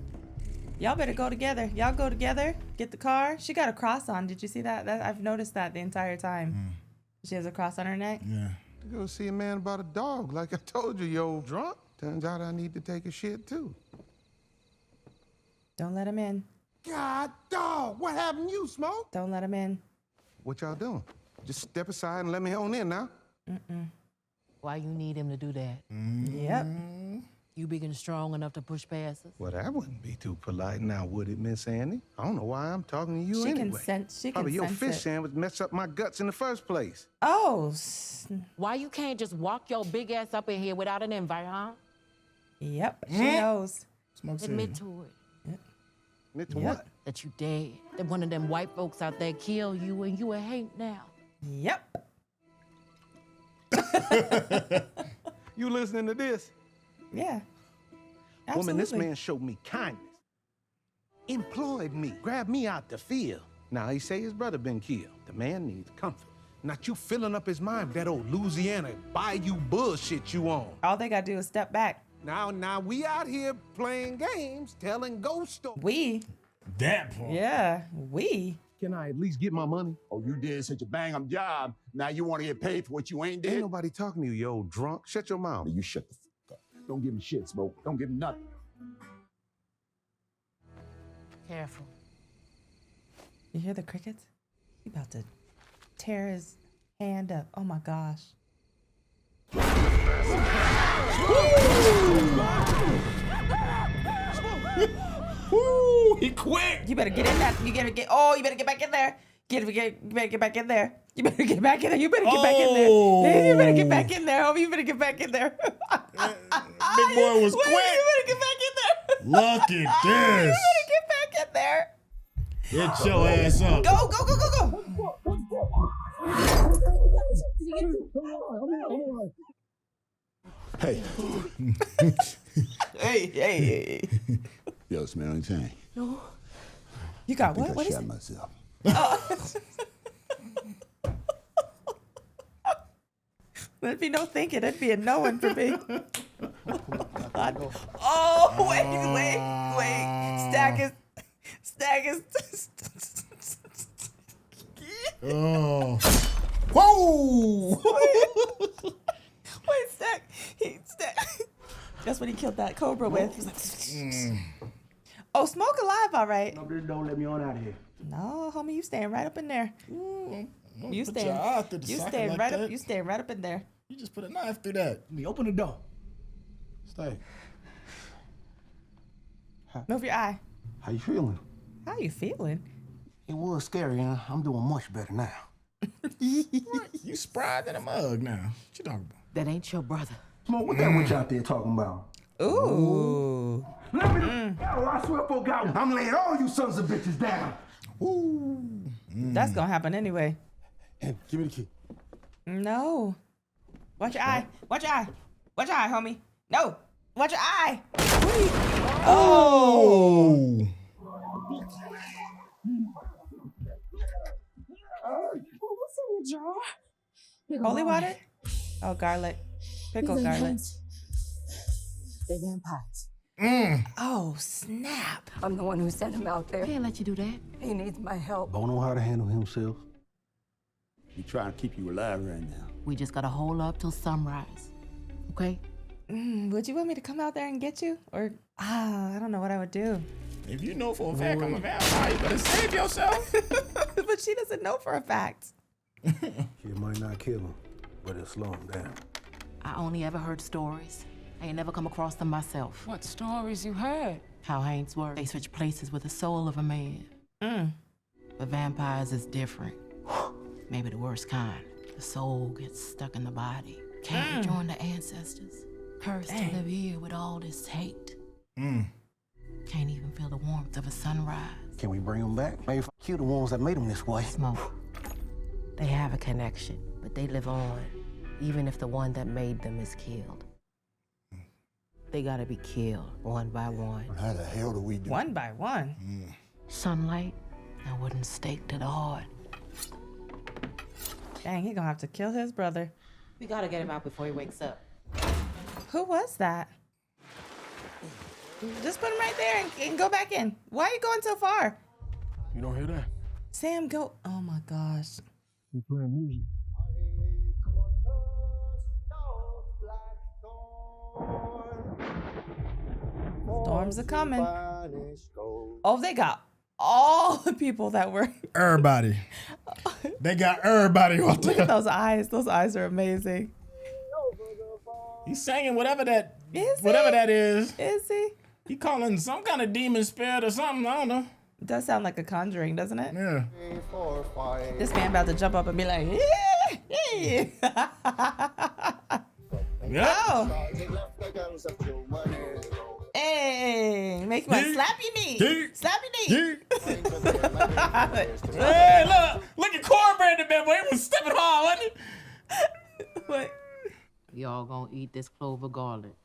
Y'all better go together. Y'all go together. Get the car. She got a cross on. Did you see that? I've noticed that the entire time. She has a cross on her neck. Yeah. To go see a man about a dog, like I told you, you old drunk. Turns out I need to take a shit too. Don't let him in. God, dog, what happened to you, Smoke? Don't let him in. What y'all doing? Just step aside and let me on in now. Why you need him to do that? Yep. You big and strong enough to push past us? Well, that wouldn't be too polite now, would it, Miss Annie? I don't know why I'm talking to you She anyway. can sense. She can Probably your sense fish it. sandwich messed up my guts in the first place. Oh. Why you can't just walk your big ass up in here without an invite, huh? Yep. She knows. Admit to it. Admit to Yep. what? That you dead. That one of them white folks out there kill you and you a hate now. Yep. You listening to this? Yeah. Woman, this Absolutely. man showed me kindness. Employed me, grabbed me out the field. Now he say his brother been killed. The man needs comfort. Not you filling up his mind with that old Louisiana bayou bullshit you on. All they gotta do is step back. Now we out here playing games, telling ghost stories. We. That part. Yeah. We. Can I at least get my money? Oh, you did such a bang-up job. Now you want to get paid for what you ain't Ain't did? nobody talking to you, you old drunk. Shut your mouth. You shut the fuck up. Don't give him shit, Smoke. Don't give him nothing. Careful. You hear the crickets? He about to tear his hand up. Oh my gosh. Woo, he quick. You better get in that. You better get. Oh, you better get back in there. You better get back in there. You better get back in there. You better get back in there. You better get back in there, homie. You better get back in there. Big boy was quick. You better get back in there. Look at this. You better get back in there. Get your ass up. Go. Hey. Hey. Yo, smell anything? No. You got what? What I is shot it? myself. There'd be no thinking. That'd be a no one for me. Oh, wait. Stack is. Oh. Whoa! Wait, Stack. That's what he killed that cobra with. Oh, Smoke alive, all right. No, don't let me on out of here. No, homie, you staying right up in there. You put your eye through the You socket staying like right that. up. You staying right up in there. You just put a knife through that. Let me open the door. Stay. Move your eye. How you feeling? How you feeling? It was scary, and I'm doing much better now. You spry than a mug now. What you talking about? That ain't your brother. Smoke, what that witch out there talking about? Ooh. Let me hell, I swear for God, I'm laying all you sons of bitches down. Ooh. That's gonna happen anyway. Hey, give me the key. No. Watch your eye. Watch your eye. Watch your eye, homie. No. Watch your eye. Oh. What's in the jar? Holy water? Oh, garlic. Pickled garlic. They're vampires. Oh, snap. I'm the one who sent him out there. Can't let you do that. He needs my help. Don't know how to handle himself. He trying to keep you alive right now. We just gotta hold up till sunrise. Okay? Would you want me to come out there and get you? Or, I don't know what I would do. If you know for a fact I'm a vampire, you better save yourself. But she doesn't know for a fact. It might not kill him, but it'll slow him down. I only ever heard stories. I ain't never come across them myself. What stories you heard? How Haints work. They switch places with the soul of a man. But vampires is different. Maybe the worst kind. The soul gets stuck in the body. Can't rejoin the ancestors. Cursed to live here with all this hate. Can't even feel the warmth of a sunrise. Can we bring him back? Maybe kill the ones that made him this way. Smoke. They have a connection, but they live on, even if the one that made them is killed. They gotta be killed one by one. How the hell do we do? One by one. Sunlight and wooden stake to the heart. Dang, he gonna have to kill his brother. We gotta get him out before he wakes up. Who was that? Just put him right there and go back in. Why are you going so far? You don't hear that? Sam, go. Oh my gosh. He's playing music. Storms are coming. Oh, they got all the people that were. Everybody. They got everybody out there. Look at those eyes. Those eyes are amazing. He's singing whatever that is. Is he? He calling some kind of demon spirit or something. I don't know. It does sound like a conjuring, doesn't it? Yeah. This man about to jump up and be like, yeah. Oh. Hey, make my slap your knee. Slap your knee. Hey, look at Cornbread the man, boy. He was stepping hard, wasn't he? What? Y'all gonna eat this clover garlic.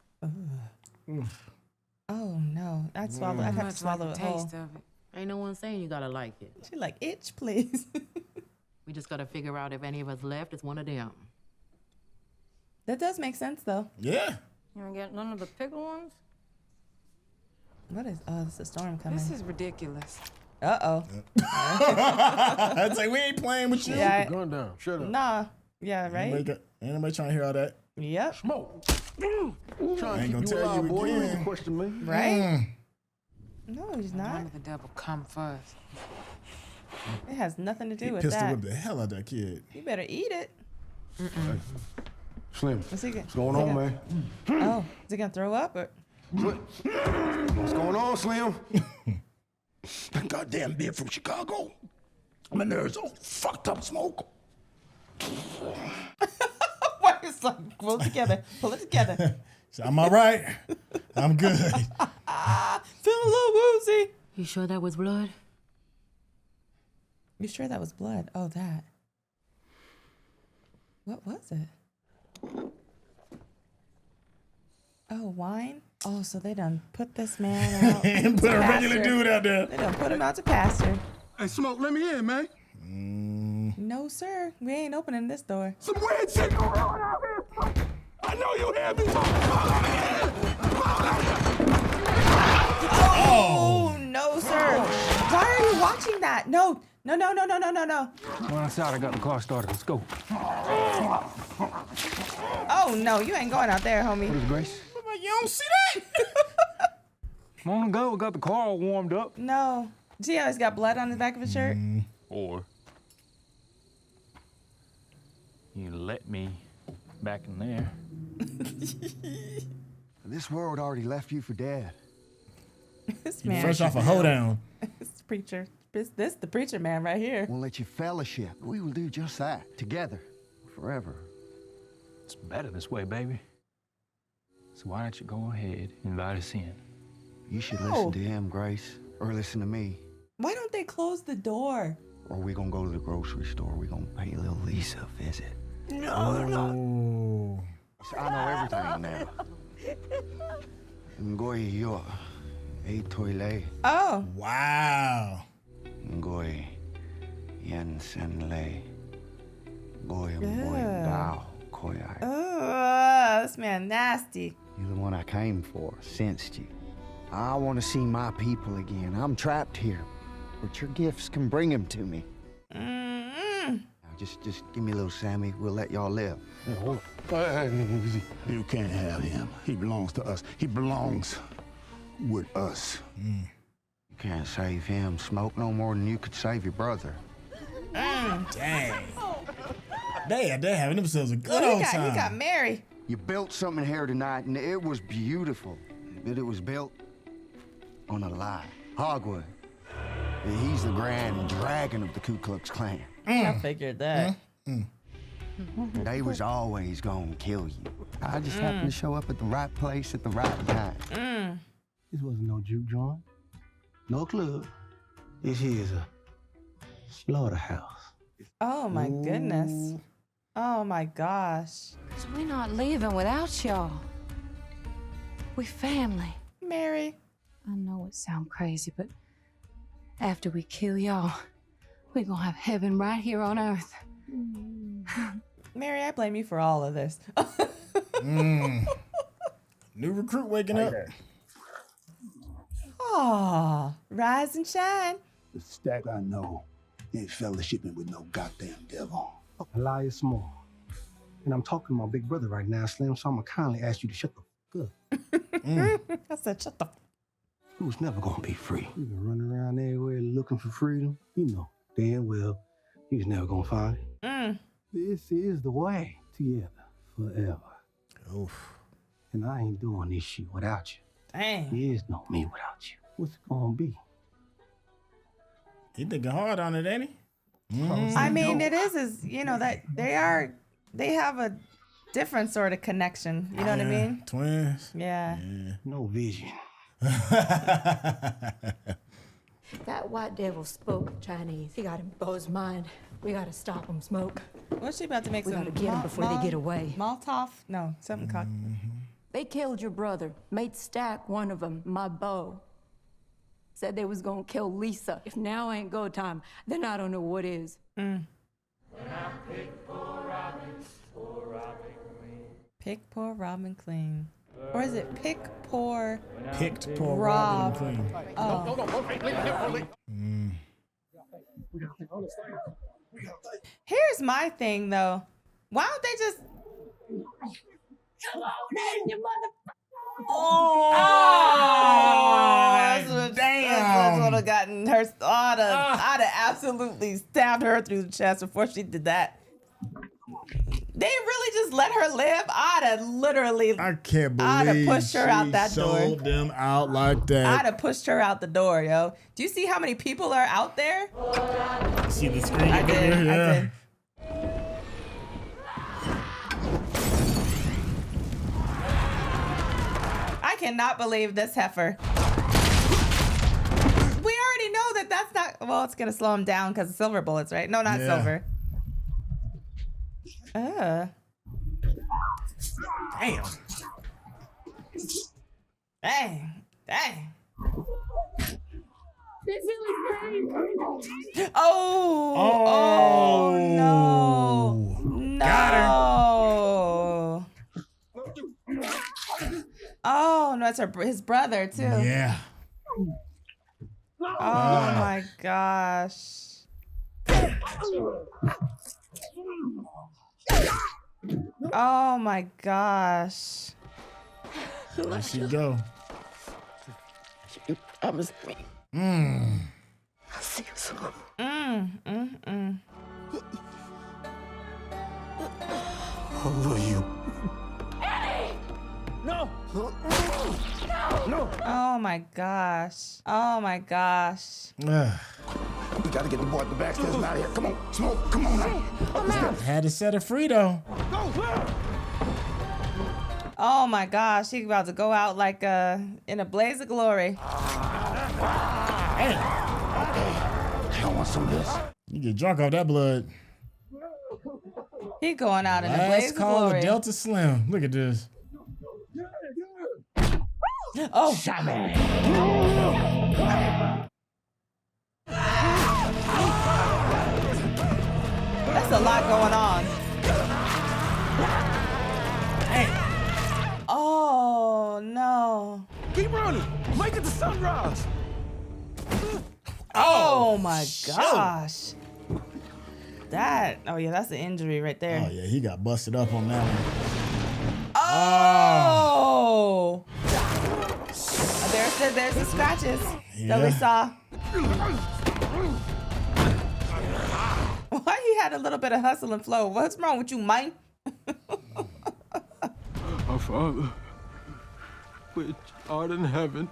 Oh no, I swallow. I have to swallow it whole. Taste of it. Ain't no one saying you gotta like it. She like itch, please. We just gotta figure out if any of us left is one of them. That does make sense though. Yeah. You don't get none of the pickled ones? What is? Oh, it's a storm coming. This is ridiculous. Uh-oh. I'd say we ain't playing with you. Yeah. Put the gun down. Shut up. Nah. Yeah, right? Ain't nobody trying to hear all that. Yep. Smoke. Trying I ain't to gonna keep you tell alive, you boy. You again. ain't question me. Right? No, he's One not. of the devil come first. It has nothing to do He with pistol that. whipped the hell out that kid. You better eat it. Slim, What's going on, man? Oh, is he gonna throw up or? What's going on, Slim? That goddamn beer from Chicago. My nerves all fucked up, smoke. Why is like pull it together? Pull it together. So I'm all right. I'm good. Feeling a little woozy. You sure that was blood? You sure that was blood? Oh, that. What was it? Oh, wine? Oh, so they done put this man out. And put a regular dude out there. They done put him out to pasture. Hey, Smoke, let me in, man. No, sir. We ain't opening this door. Some weird shit going on out here. I know you hear me. Oh, no, sir. Why are you watching that? No. No. Come on outside, I got the car started. Let's go. Oh, no, you ain't going out there, homie. What is Grace? You don't see that? Come on, go. We got the car all warmed up. No. See how he's got blood on the back of his shirt? Or you let me back in there. This world already left you for dead. This You man. fresh off a hoedown. This preacher. This the preacher man right here. We'll let you fellowship. We will do just that. Together. Forever. It's better this way, baby. So why don't you go ahead and invite us in? You should No. listen to him, Grace. Or listen to me. Why don't they close the door? Or we gonna go to the grocery store. We gonna pay little Lisa a visit. No. Oh. I know everything now. Ngoy yo. A toilet. Oh. Wow. Ngoy. Yen sen le. Goy boy Yeah. bow. Koyai. Oh, this man nasty. You're the one I came for, sensed you. I want to see my people again. I'm trapped here, but your gifts can bring them to me. Now, just give me a little Sammie. We'll let y'all live. You can't have him. He belongs to us. He belongs with us. You can't save him, Smoke, no more than you could save your brother. Dang. They're having themselves a good Oh, old he time. got married. You built something here tonight, and it was beautiful. But it was built on a lie. Hogwood. And he's the grand dragon of the Ku Klux Klan. I figured that. They was always gonna kill you. I just happened to show up at the right place at the right time. This wasn't no juke joint, no club. This here is a slaughterhouse. Oh my goodness. Oh my gosh. So we're not leaving without y'all. We family. Mary. I know it sounds crazy, but after we kill y'all, we're gonna have heaven right here on earth. Mary, I blame you for all of this. New recruit waking up. Aw, rise and shine. The stack I know ain't fellowshipping with no goddamn devil. Elias Small. And I'm talking to my big brother right now, Slim, so I'm gonna kindly ask you to shut the fuck up. I said, shut the f. You was never gonna be free. You been running around everywhere looking for freedom. You know damn well you was never gonna find it. This is the way. Together, forever. Oof. And I ain't doing this shit without you. Dang. There is no me without you. What's it gonna be? He thinking hard on it, ain't he? I mean, it is, you know, that they have a different sort of connection. You know what I mean? Twins. Yeah. No vision. That white devil spoke Chinese. He got him Bo's mind. We gotta stop him, Smoke. What's she about to make We some? gotta get him before they get away. Molotov? No, something called. They killed your brother. Made Stack one of them, my Bo. Said they was gonna kill Lisa. If now ain't go time, then I don't know what is. Pick poor Robin clean. Or is it pick poor Picked poor Rob? Robin clean. Oh. Here's my thing though. Why don't they just Oh, damn. Would have gotten her. I'd have absolutely stabbed her through the chest before she did that. They really just let her live. I'd have literally. I can't believe I'd have pushed her out that door. Sold them out like that. I'd have pushed her out the door, yo. Do you see how many people are out there? See the screen? I did. Yeah. I did. I cannot believe this heifer. We already know that that's not. Well, it's gonna slow him down because of silver bullets, right? No, not silver. Damn. Dang. Oh no. Got her. Oh no, it's his brother too. Yeah. Oh my gosh. Oh my gosh. There she go. You promised me. I'll see you soon. I love you. No! No! Oh my gosh. Oh my gosh. We gotta get the boy at the back stairs out of here. Come on, Smoke. Come on now. Had to set her free though. Oh my gosh. He's about to go out like in a blaze of glory. Hey. I don't want some of this. You get drunk off that blood. He going out in a blaze Last of call glory. of Delta Slim. Look at this. Oh. Sammie. That's a lot going on. Hey. Oh no. Keep running. Make it to sunrise. Oh my gosh. Oh yeah, that's an injury right there. Oh yeah, he got busted up on that one. Oh. There's the scratches that we saw. Why he had a little bit of hustle and flow? What's wrong with you, Mike? Our Father, which art in heaven,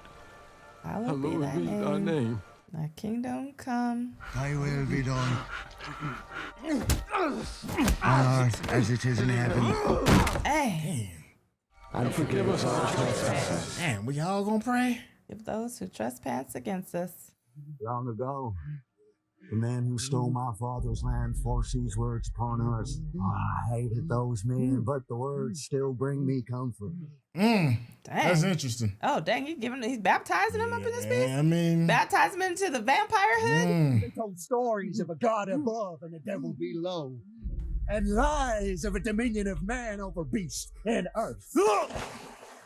Hallowed be thy name. Thy kingdom come. Thy will be done. On earth as it is in heaven. Hey. And forgive us our trespasses. Damn, we all gonna pray? Give those who trespass against us. Long ago, the man who stole my father's land forced these words upon us. I hated those men, but the words still bring me comfort. Dang. That's interesting. Oh, dang, he's baptizing him up in this piece? I mean, baptizing him into the vampire hood? They told stories of a god above and a devil below, and lies of a dominion of man over beast and earth.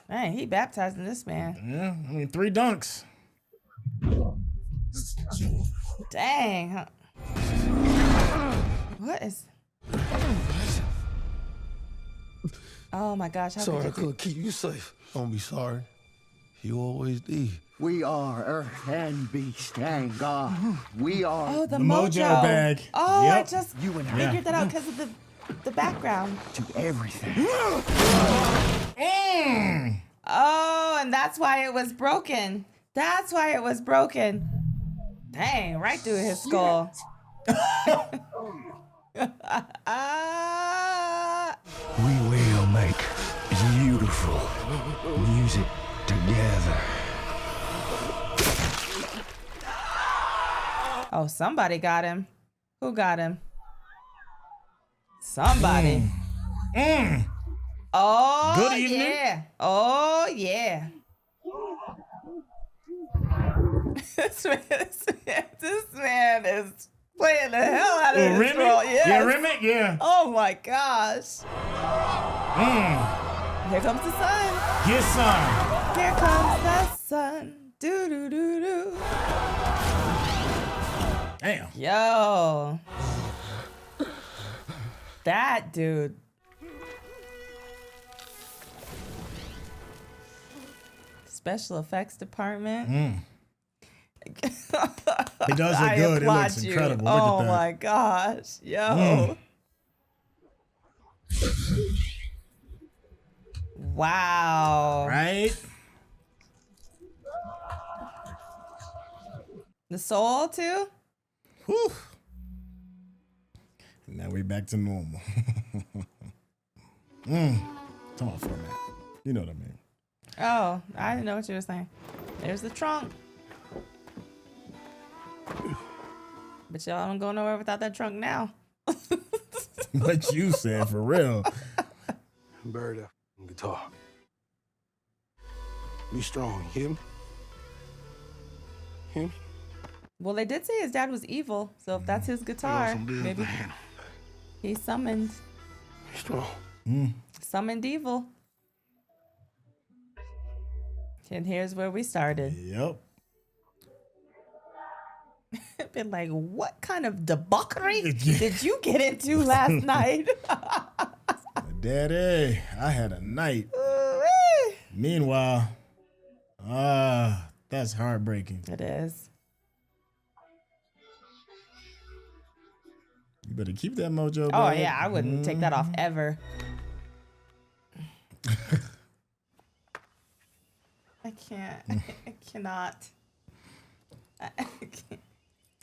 Man, he baptizing this man. Yeah, I mean 3 dunks. Dang. What is... Oh my gosh. How Sorry I could you... couldn't keep you safe. Don't be sorry. You always did. We are earth and beast and God. We are Oh, the mojo bag. Oh, Yep. I just figured that out because of the background. to everything. Oh, and that's why it was broken. That's why it was broken. Dang, right through his skull. We will make beautiful music together. Oh, somebody got him. Who got him? Somebody. Oh, Good evening. yeah. Oh, yeah. this man is playing the hell out of this role. Yes. Yeah, Remmick, yeah. Oh, my gosh. Here comes the sun. Get some. Here comes the sun. Do-do-do-do. Damn. Yo. That dude. Special effects department. It does look good. It looks incredible. Look Oh at that. my gosh. Yo. Wow. Right? The soul too? Whew. Now we back to normal. Come on, format. You know what I mean. Oh, I didn't know what you were saying. There's the trunk. But y'all don't go nowhere without that trunk now. What you said, for real. Bird up guitar. Be strong, you hear me? Hear me? Well, they did say his dad was evil, so if that's his guitar, maybe he summoned. Be strong. Summoned evil. And here's where we started. Yep. Been like, what kind of debauchery did you get into last night? Daddy, I had a night. Meanwhile, that's heartbreaking. It is. You better keep that mojo, Oh, babe. yeah, I wouldn't take that off ever. I can't. I cannot. I can't.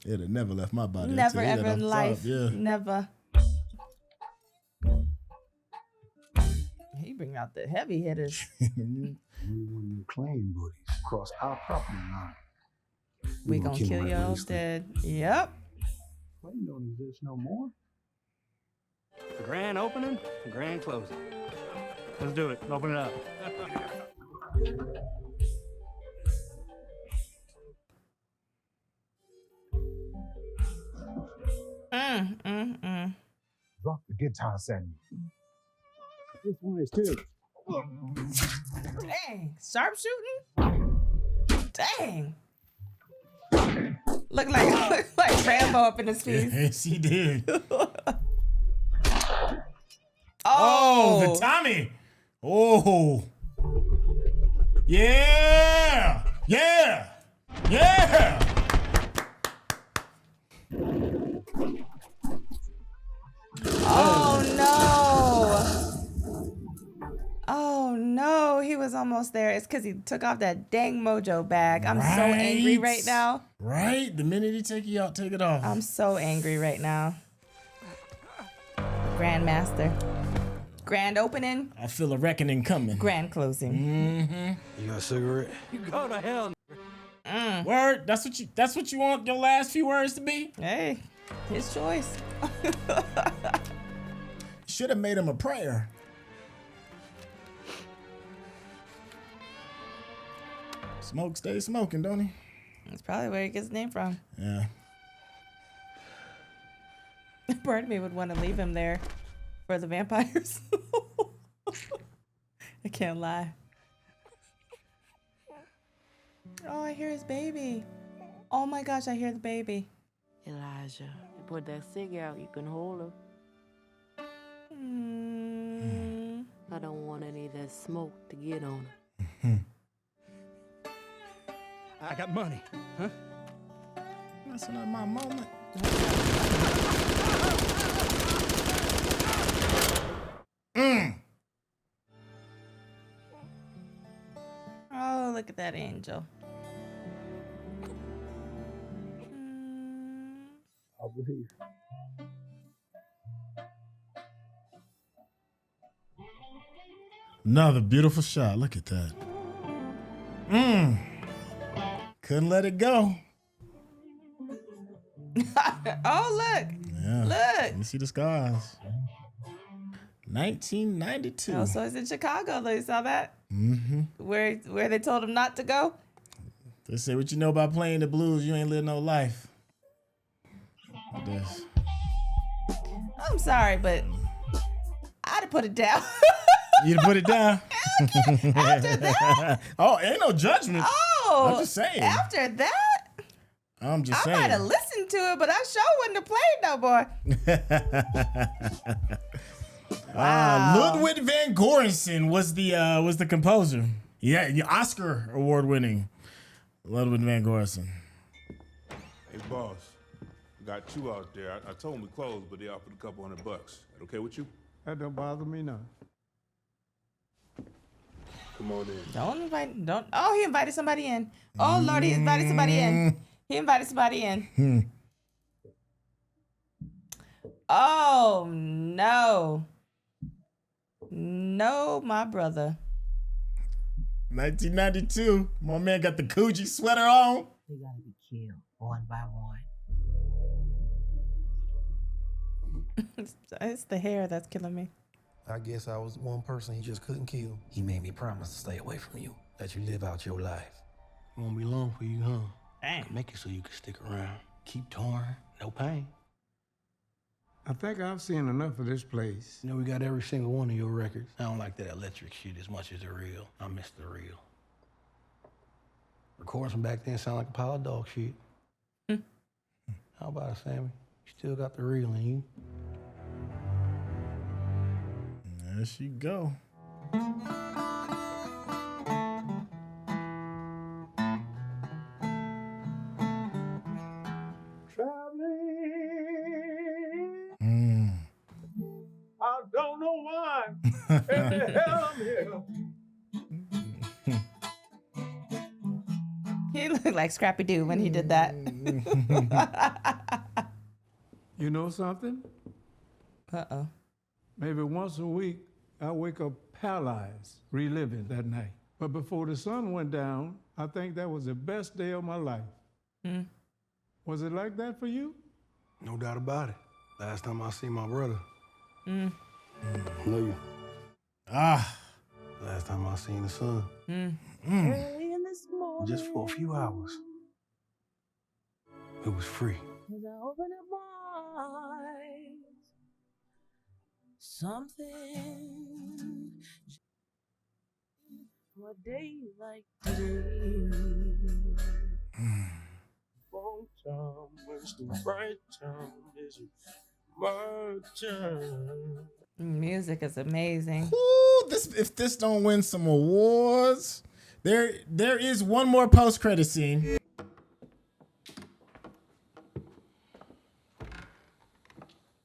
It'd have never left my body. Never ever in life. Yeah. Never. He bring out the heavy hitters. One of your claim buddies cross our property line. We gonna kill your old dad. Yep. Well, you don't exist no more. Grand opening, grand closing. Let's do it. Open it up. Drop the guitar, Sammie. This one is too. Dang. Sharp shooting? Dang. Look like Rambo up in his face. Yes, he did. Oh, the Tommy. Oh. Yeah. Yeah. Yeah. Oh no. Oh no, he was almost there. It's because he took off that dang mojo bag. I'm so angry right now. Right? The minute he take you out, take it off. I'm so angry right now. Grandmaster. Grand opening. I feel a reckoning coming. Grand closing. Mm-hmm. You got a cigarette? You go to hell. Word? That's what you want your last few words to be? Hey, his choice. Should have made him a prayer. Smoke stays smoking, don't he? That's probably where he gets his name from. Yeah. Part of me would want to leave him there for the vampires. I can't lie. Oh, I hear his baby. Oh my gosh, I hear the baby. Elijah, you put that cig out, you can hold her. I don't want any of that smoke to get on her. I got money, huh? That's not my moment. Oh, look at that angel. Over here. Another beautiful shot. Look at that. Couldn't let it go. Oh, look. Yeah. Look. You see the scars. 1992. Oh, so it's in Chicago, though. You saw that? Mm-hmm. Where they told him not to go? They say, what you know about playing the blues, you ain't live no life. This. I'm sorry, but I'd have put it down. You'd put it down? After that? Oh, ain't no judgment. Oh. I'm just saying. After that? I'm just I saying. might have listened to it, but I sure wouldn't have played no more. Wow. Ludwig van Gorensen was the composer. Yeah, Oscar award winning Ludwig Van Gorsen. Hey, boss. Got two out there. I told them we closed, but they offered a couple $100. That okay with you? That don't bother me none. Come on in. Oh, he invited somebody in. Oh, Lord, he invited somebody in. He invited somebody in. Oh, no. No, my brother. 1992. My man got the Coogee sweater on. They gotta be killed one by one. It's the hair that's killing me. I guess I was one person he just couldn't kill. He made me promise to stay away from you, let you live out your life. It won't be long for you, huh? Dang. Make it so you can stick around. Keep touring, no pain. I think I've seen enough of this place. You know, we got every single one of your records. I don't like that electric shit as much as the real. I miss the real. Recordings from back then sound like a pile of dog shit. How about it, Sammie? You still got the real in you. There she go. I don't know why. In the hell I'm here. He looked like Scrappy Doo when he did that. You know something? Uh-oh. Maybe once a week, I wake up paralyzed, reliving that night. But before the sun went down, I think that was the best day of my life. Was it like that for you? No doubt about it. Last time I seen my brother. Mm. Lou. Ah. Last time I seen the sun. Early in this morning. Just for a few hours. It was free. As I open up my eyes, something for a day like today. Long time, when's the right time? Is it my time? Music is amazing. Ooh, if this don't win some awards, there is one more post-credit scene.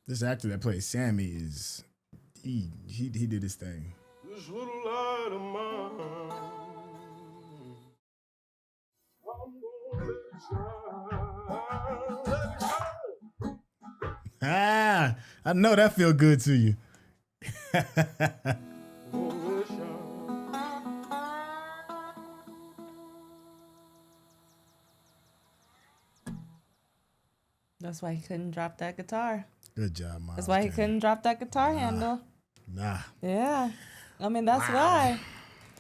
This actor that plays Sammie is he did his thing. This little light of mine, I'm gonna let it shine, let it shine. Ah, I know that feel good to you. That's why he couldn't drop that guitar. Good job, Miles. That's why he couldn't drop that guitar handle. Nah. Yeah. I mean, that's why.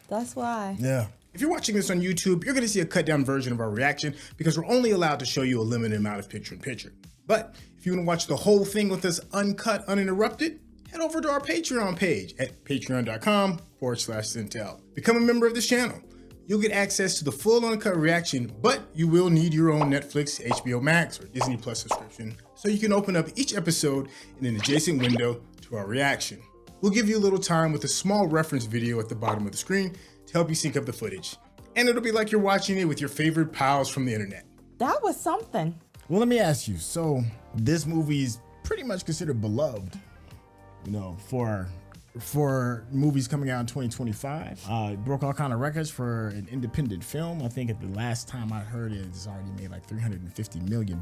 That's why. Yeah. If you're watching this on YouTube, you're going to see a cut down version of our reaction because we're only allowed to show you a limited amount of picture-in-picture. But if you want to watch the whole thing with us uncut, uninterrupted, head over to our Patreon page at patreon.com/Syntell. Become a member of this channel. You'll get access to the full uncut reaction, but you will need your own Netflix, HBO Max, or Disney Plus subscription so you can open up each episode in an adjacent window to our reaction. We'll give you a little time with a small reference video at the bottom of the screen to help you sync up the footage. And it'll be like you're watching it with your favorite pals from the internet. That was something. Well, let me ask you. So this movie is pretty much considered beloved, you know, for movies coming out in 2025. It broke all kind of records for an independent film. I think at the last time I heard it, it's already made like $350 million.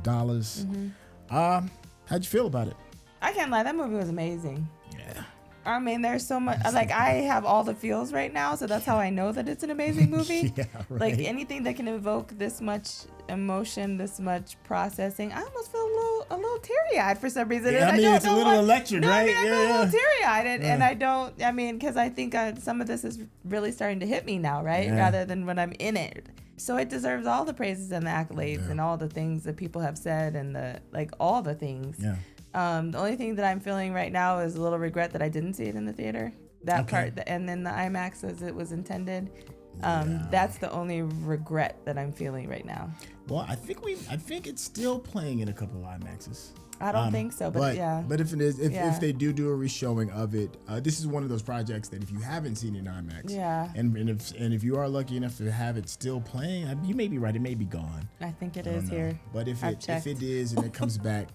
How'd you feel about it? I can't lie. That movie was amazing. Yeah. I mean, there's so much, like, I have all the feels right now, so that's how I know that it's an amazing movie. Yeah, right. Like, anything that can evoke this much emotion, this much processing, I almost feel a little teary-eyed for some reason. Yeah, I mean, it's a little electric, right? I mean, I feel a little teary-eyed, and Yeah. I mean, because I think some of this is really starting to hit me now, right? Yeah. Rather than when I'm in it. So it deserves all the praises and the accolades and all the things that people have said and all the things. Yeah. The only thing that I'm feeling right now is a little regret that I didn't see it in the theater. That part, and then the IMAX as it was intended. That's the only regret that I'm feeling right now. Well, I think it's still playing in a couple of IMAXs. I don't think so, but yeah. But if it is, if they do a reshowing of it, this is one of those projects that if you haven't seen it in IMAX, and if you are lucky enough to have it still playing, you may be right, it may be gone. I think it is here. But if it is and it comes back,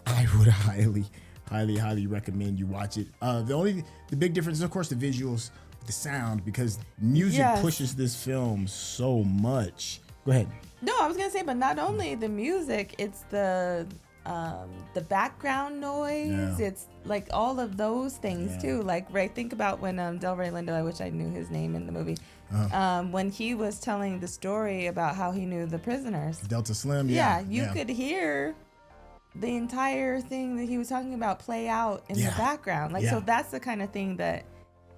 I would highly recommend you watch it. The big difference is, of course, the visuals, the sound, because music pushes this film so much. Go ahead. No, I was gonna say, but not only the music, it's the background noise. Yeah. It's like all of those things too. Like, right, think about when Delroy Lindo, I wish I knew his name in the movie, when he was telling the story about how he knew the prisoners. Delta Slim. You could hear the entire thing that he was talking about play out in the background. Like, so that's the kind of thing that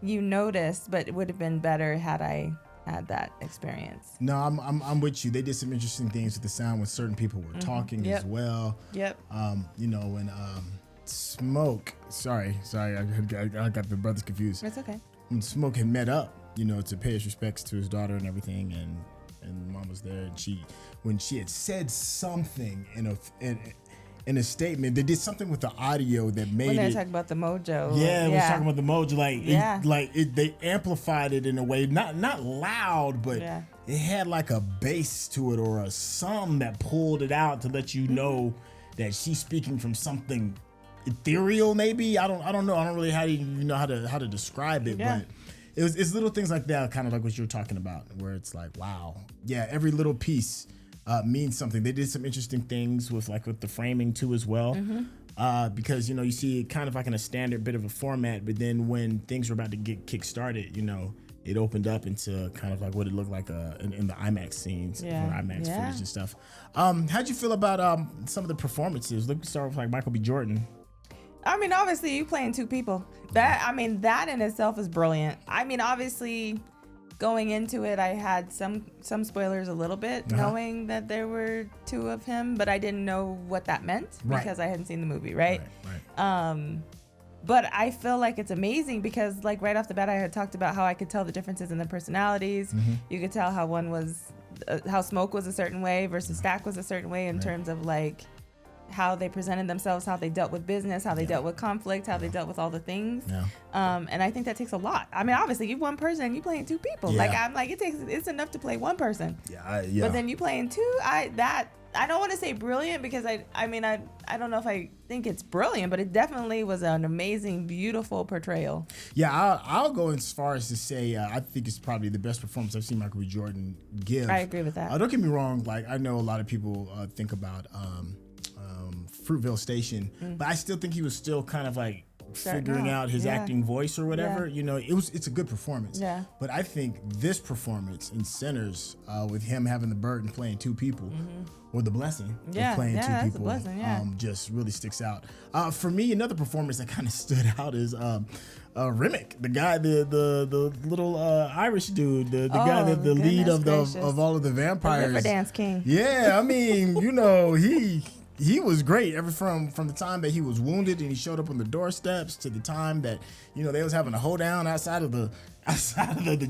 you noticed, but it would have been better had I had that experience. No, I'm with you. They did some interesting things with the sound when certain people were talking as well. Yep. When Smoke, sorry, I got the brothers confused. It's okay. When Smoke had met up, to pay his respects to his daughter and everything, and Mom was there, and when she had said something in a statement, they did something with the audio that made when they talking about the mojo. Yeah, it was talking about the mojo. They amplified it in a way, not loud, but it had like a bass to it or a sum that pulled it out to let you know that she's speaking from something ethereal. Maybe I don't know. I don't really know how to describe it, but it's little things like that, kind of like what you're talking about, where it's like, wow, every little piece means something. They did some interesting things with the framing too as well, because you see it kind of like in a standard bit of a format, but then when things were about to get kick started, it opened up into kind of like what it looked like in the IMAX scenes, or IMAX footage and stuff. How'd you feel about some of the performances? Let's start with Michael B. Jordan. I mean, obviously you playing two people. That in itself is brilliant. I mean, obviously, going into it, I had some spoilers a little bit, knowing that there were two of him, but I didn't know what that meant because I hadn't seen the movie, right? But I feel like it's amazing because, right off the bat, I had talked about how I could tell the differences in the personalities. You could tell how one was, how Smoke was a certain way versus Stack was a certain way in terms of how they presented themselves, how they dealt with business, how they dealt with conflict, how they dealt with all the things. And I think that takes a lot. I mean, obviously, you're one person and you playing two people. It's enough to play one person. But then you playing two, I don't want to say brilliant because I don't know if I think it's brilliant, but it definitely was an amazing, beautiful portrayal. Yeah, I'll go as far as to say I think it's probably the best performance I've seen Michael B. Jordan give. I agree with that. Don't get me wrong. I know a lot of people think about Fruitvale Station, but I still think he was still kind of figuring out his acting voice or whatever. It's a good performance. But I think this performance in Sinners, with him having the burden playing two people, or the blessing of playing two people, blessing, just really sticks out. For me, another performance that kind of stood out is Remmick, the guy, the little Irish dude, the guy, the lead of all of the vampires. The River Dance King. Yeah, I mean, he was great. From the time that he was wounded and he showed up on the doorsteps to the time that they was having a hoedown outside of the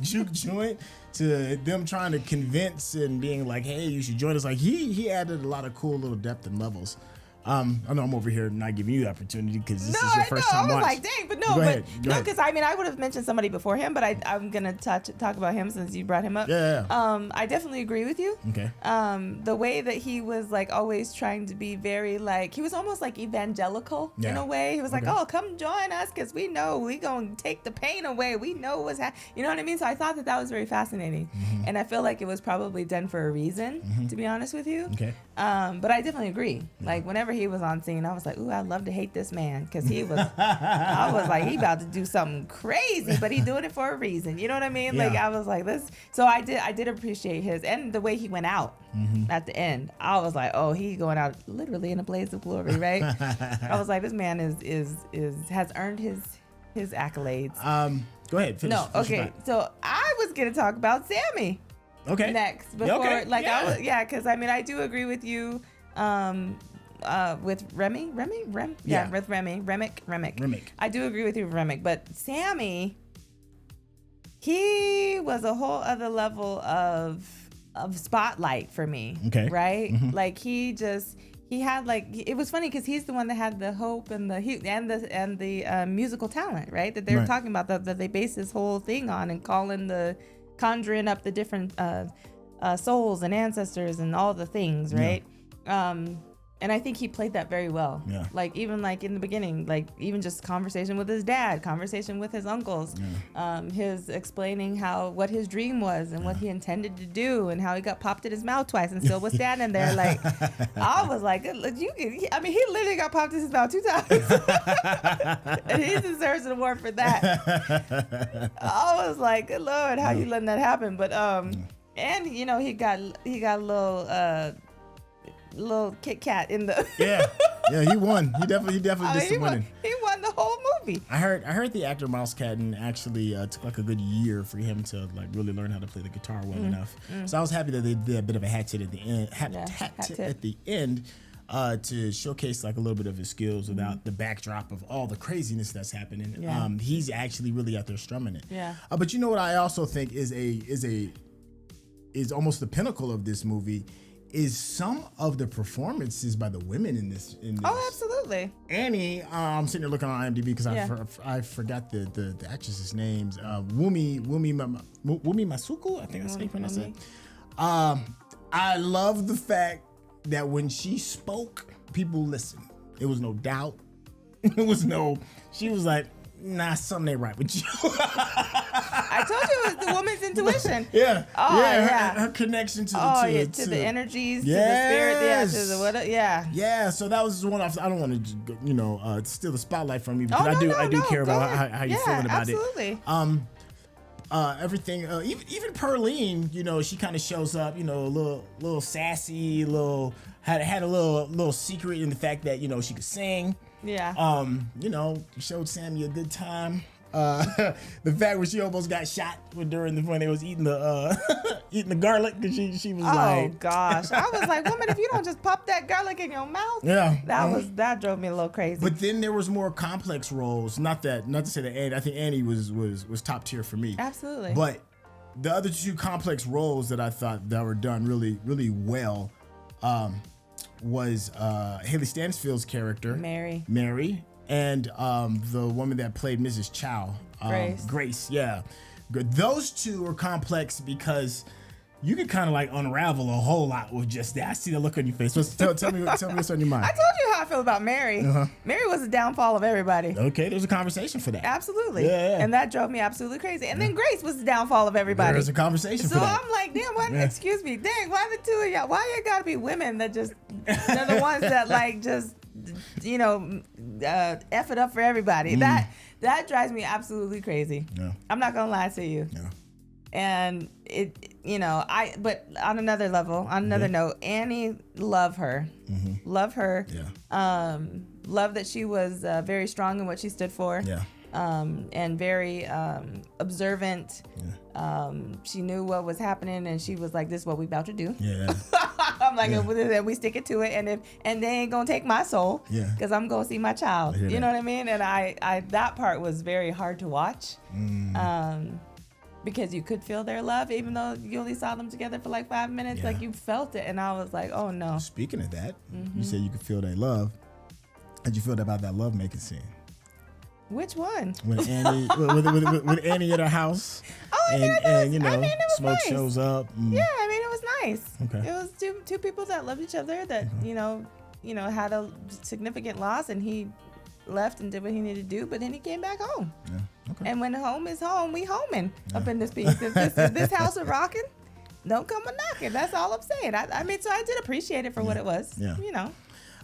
juke joint, to them trying to convince and being like, hey, you should join us. He added a lot of cool little depth and levels. I know I'm over here not giving you the opportunity because this is your first time watching. I was like, dang, but no, because I would have mentioned somebody before him, but I'm gonna talk about him since you brought him up. I definitely agree with you. Okay. The way that he was always trying to be very he was almost evangelical in a way. He was like, oh, come join us because we know we gonna take the pain away. We know what's happening. You know what I mean? So I thought that was very fascinating, and I feel like it was probably done for a reason, to be honest with you. Okay. But I definitely agree. Whenever he was on scene, I was like, ooh, I'd love to hate this man because he was I was like, he about to do something crazy, but he doing it for a reason. You know what I mean? I was like, this. So I did appreciate his, and the way he went out at the end. I was like, oh, he going out literally in a blaze of glory, right? I was like, this man has earned his accolades. Go ahead. Finish okay. So I was gonna talk about Sammie. Okay. Next, before because I do agree with you. With Remmick. I do agree with you with Remmick, but Sammie, He was a whole other level of spotlight for me. Okay. Right? Like he had like, it was funny because he's the one that had the hope and the musical talent, right? That they were talking about that they based this whole thing on and conjuring up the different souls and ancestors and all the things, right? And I think he played that very well. Yeah. Like even like in the beginning, like even just conversation with his dad, conversation with his uncles, his explaining what his dream was and what he intended to do and how he got popped in his mouth twice and still was standing there. Like I was like, he literally got popped in his mouth 2 times, and he deserves an award for that. I was like, good Lord, how you letting that happen? But and you know he got a little Kit Kat in the yeah, he won. He definitely did some winning. He won the whole movie. I heard the actor Miles Caton actually took like a good year for him to like really learn how to play the guitar well enough. So I was happy that they did a bit of a hatchet at the end, at the end to showcase like a little bit of his skills without the backdrop of all the craziness that's happening. Yeah. He's actually really out there strumming it. Yeah. But you know what I also think is almost the pinnacle of this movie is some of the performances by the women in this. Oh, absolutely. Annie, I'm sitting there looking on IMDb because I forgot the actress's names. Wumi Masuku, I think that's how you pronounce it. I love the fact that when she spoke, people listened. It was no doubt. She was like, nah, something ain't right with you. I told you it was the woman's intuition. Yeah. Oh, Her connection to the energies, to the spirit, to the what? Yeah. Yeah. So that was one. I don't want to, steal the spotlight from you because I do care about how you're feeling about absolutely. it. Everything. Even Perline, she kind of shows up. A little sassy, had a little secret in the fact that she could sing. Yeah. Showed Sammie a good time. The fact where she almost got shot when they was eating the garlic because she was like, oh gosh, I was like, woman, if you don't just pop that garlic in your mouth, that drove me a little crazy. But then there was more complex roles. Not to say that Annie. I think Annie was top tier for me. Absolutely. But the other two complex roles that I thought that were done really really well was Haley Stansfield's character Mary. And the woman that played Mrs. Chow, Grace, yeah. Those two are complex because you could kind of like unravel a whole lot with just that. I see the look on your face. So tell me what's on your mind. I told you how I feel about Mary. Mary was the downfall of everybody. Okay, there's a conversation for that. Absolutely. Yeah. And that drove me absolutely crazy. And then Grace was the downfall of everybody. There's a conversation for that. So I'm like, damn, excuse me, dang, why the two of y'all? Why you gotta be women that just, they're the ones that like just, F it up for everybody. That drives me absolutely crazy. Yeah. I'm not gonna lie to you. Yeah. And but on another level, on another note, Annie, love her. Love her. Yeah. Love that she was very strong in what she stood for. Yeah. And very observant. Yeah. She knew what was happening, and she was like, "This is what we about to do." Yeah. I'm like, and we stick it to it, and they ain't gonna take my soul, because I'm gonna see my child. You know what I mean? And I that part was very hard to watch, because you could feel their love, even though you only saw them together for like 5 minutes. Yeah. Like you felt it, and I was like, oh no. Speaking of that, you said you could feel their love. How'd you feel about that love making scene? Which one? When Annie, with Annie at her was Smoke nice. shows up. Yeah, I mean, it was nice. Okay. It was two people that loved each other that had a significant loss, and he left and did what he needed to do, but then he came back home. Yeah. Okay. And when home is home, we homing up in this piece. If this house is rocking, don't come a knocking. That's all I'm saying. I mean, so I did appreciate it for what it was. Yeah.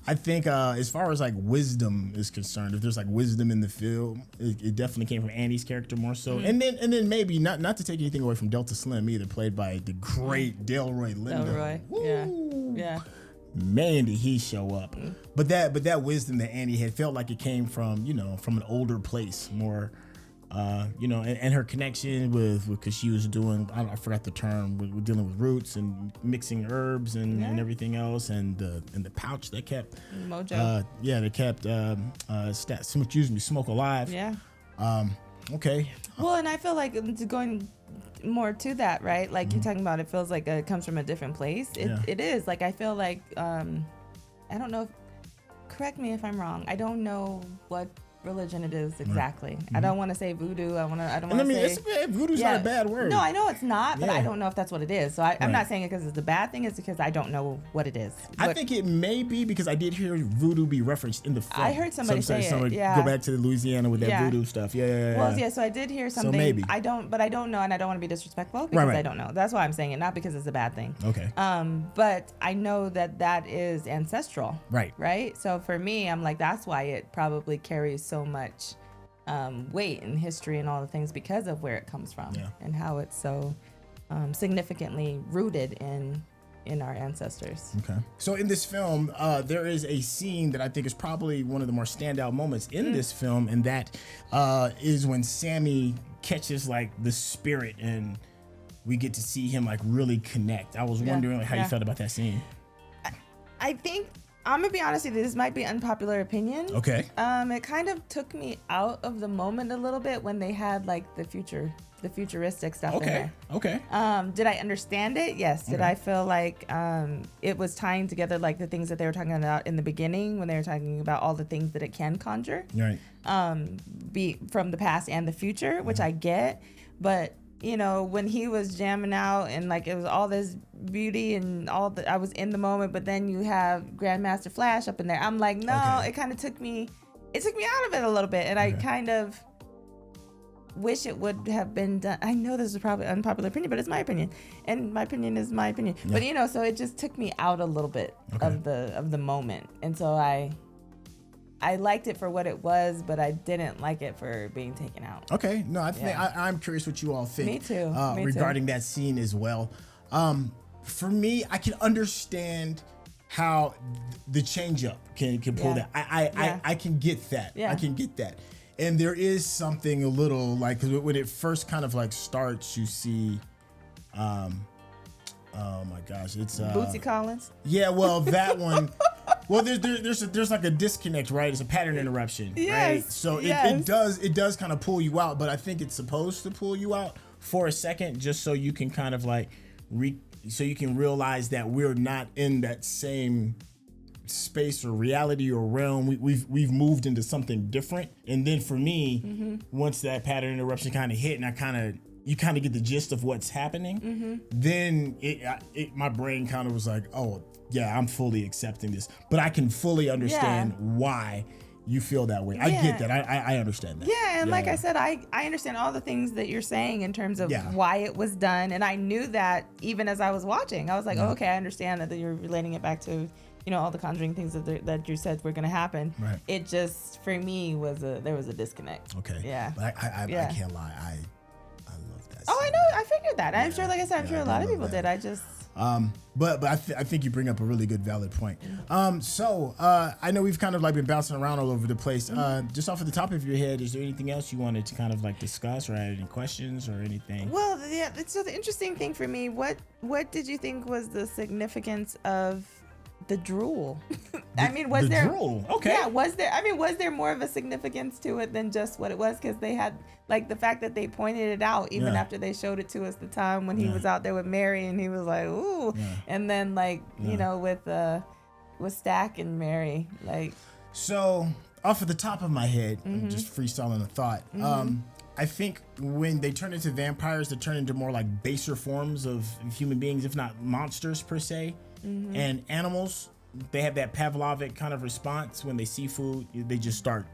I think as far as like wisdom is concerned, if there's like wisdom in the film, it definitely came from Annie's character more so. And then maybe not to take anything away from Delta Slim either, played by the great Delroy Lindo. Delroy, yeah. Man, did he show up. But that wisdom that Annie had felt like it came from an older place, more and her connection with because she was doing, I forgot the term, with dealing with roots and mixing herbs and everything else, and the pouch that kept Mojo. that kept Smoke Alive. Yeah. Okay. Well, and I feel like going more to that, right? Like you're talking about, it feels like it comes from a different place. It is. Like I feel like I don't know. Correct me if I'm wrong. I don't know what religion it is exactly. Mm-hmm. I don't want to say voodoo. I don't want to say voodoo's not a bad word. No, I know it's not, but I don't know if that's what it is. So I'm Right. not saying it because it's a bad thing. It's because I don't know what it is. I think it may be because I did hear voodoo be referenced in the film. I heard somebody say it. Yeah. Go back to Louisiana with that voodoo stuff. Yeah. Well, yeah. So I did hear something. So maybe. I don't know, and I don't want to be disrespectful because Right. I don't know. That's why I'm saying it, not because it's a bad thing. Okay. But I know that is ancestral. Right. Right. So for me, I'm like, that's why it probably carries so much weight in history and all the things because of where it comes from and how it's so significantly rooted in our ancestors. Okay. So in this film, there is a scene that I think is probably one of the more standout moments in this film, and that is when Sammie catches like the spirit and we get to see him like really connect. I was wondering how you felt about that scene. I think I'm gonna be honest with you, this might be unpopular opinion. Okay. It kind of took me out of the moment a little bit when they had like the futuristic stuff in there. Okay. Did I understand it? Yes. Did I feel like it was tying together like the things that they were talking about in the beginning when they were talking about all the things that it can conjure? Right. Be from the past and the future, which I get, but you know, when he was jamming out and like it was all this beauty and all that, I was in the moment, but then you have Grandmaster Flash up in there. I'm like, no, it kind of took me out of it a little bit, and I kind of wish it would have been done. I know this is probably an unpopular opinion, but it's my opinion, and my opinion is my opinion. Yeah. But you know, so it just took me out a little bit of the moment, and so I liked it for what it was, but I didn't like it for being taken out. Okay, no, I think I'm curious what you all think. Me too. Regarding that scene as well. For me, I can understand how the change up can pull that. I can get that. Yeah. I can get that. And there is something a little like, because when it first kind of like starts, you see, oh my gosh, it's Bootsy Collins. Yeah, well, that one. Well, there's like a disconnect, right? It's a pattern interruption, right? So it does kind of pull you out, but I think it's supposed to pull you out for a second, just so you can kind of like so you can realize that we're not in that same space or reality or realm. We've moved into something different. And then for me, once that pattern interruption kind of hit, and you kind of get the gist of what's happening, then my brain kind of was like, oh yeah, I'm fully accepting this, but I can fully understand why you feel that way. I get that. I understand that. Yeah, and like I said, I understand all the things that you're saying in terms of why it was done, and I knew that even as I was watching. I was like, oh, okay, I understand that you're relating it back to, you know, all the conjuring things that you said were going to happen. Right. It just, for me, there was a disconnect. Okay. Yeah. But I can't lie. I love that. Oh, I know. I figured that. I'm sure, like I said, I'm sure a lot of people did. I just... But I think you bring up a really good valid point. So I know we've kind of like been bouncing around all over the place. Just off of the top of your head, is there anything else you wanted to kind of like discuss, or had any questions or anything? Well, yeah. So the interesting thing for me, what did you think was the significance of the drool? I mean, was there drool? Okay. Yeah, was there more of a significance to it than just what it was? Because they had like the fact that they pointed it out even after they showed it to us the time when he was out there with Mary and he was like, ooh, and then like you know with Stack and Mary, like. So off of the top of my head, I'm just freestyling a thought. I think when they turn into vampires, they turn into more like baser forms of human beings, if not monsters per se. And animals, they have that Pavlovic kind of response when they see food. They just start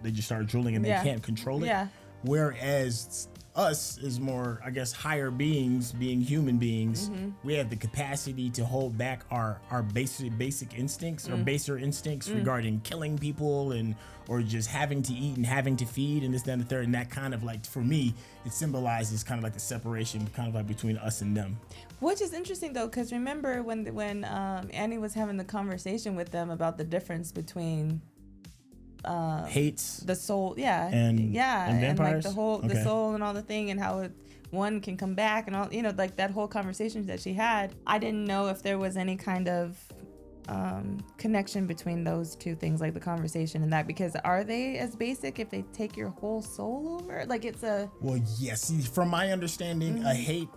drooling and they can't control it. Yeah. Whereas us is more, I guess, higher beings, being human beings. We have the capacity to hold back our basic instincts or baser instincts regarding killing people or just having to eat and having to feed and this, that, and the third. And that kind of like, for me, it symbolizes kind of like the separation kind of like between us and them. Which is interesting though, because remember when Annie was having the conversation with them about the difference between hates the soul, and vampires? and like the soul and all the thing, and how one can come back and all, you know, like that whole conversation that she had. I didn't know if there was any kind of connection between those two things, like the conversation and that, because are they as basic if they take your whole soul over? Like it's a... Well, yes. See, from my understanding, a hate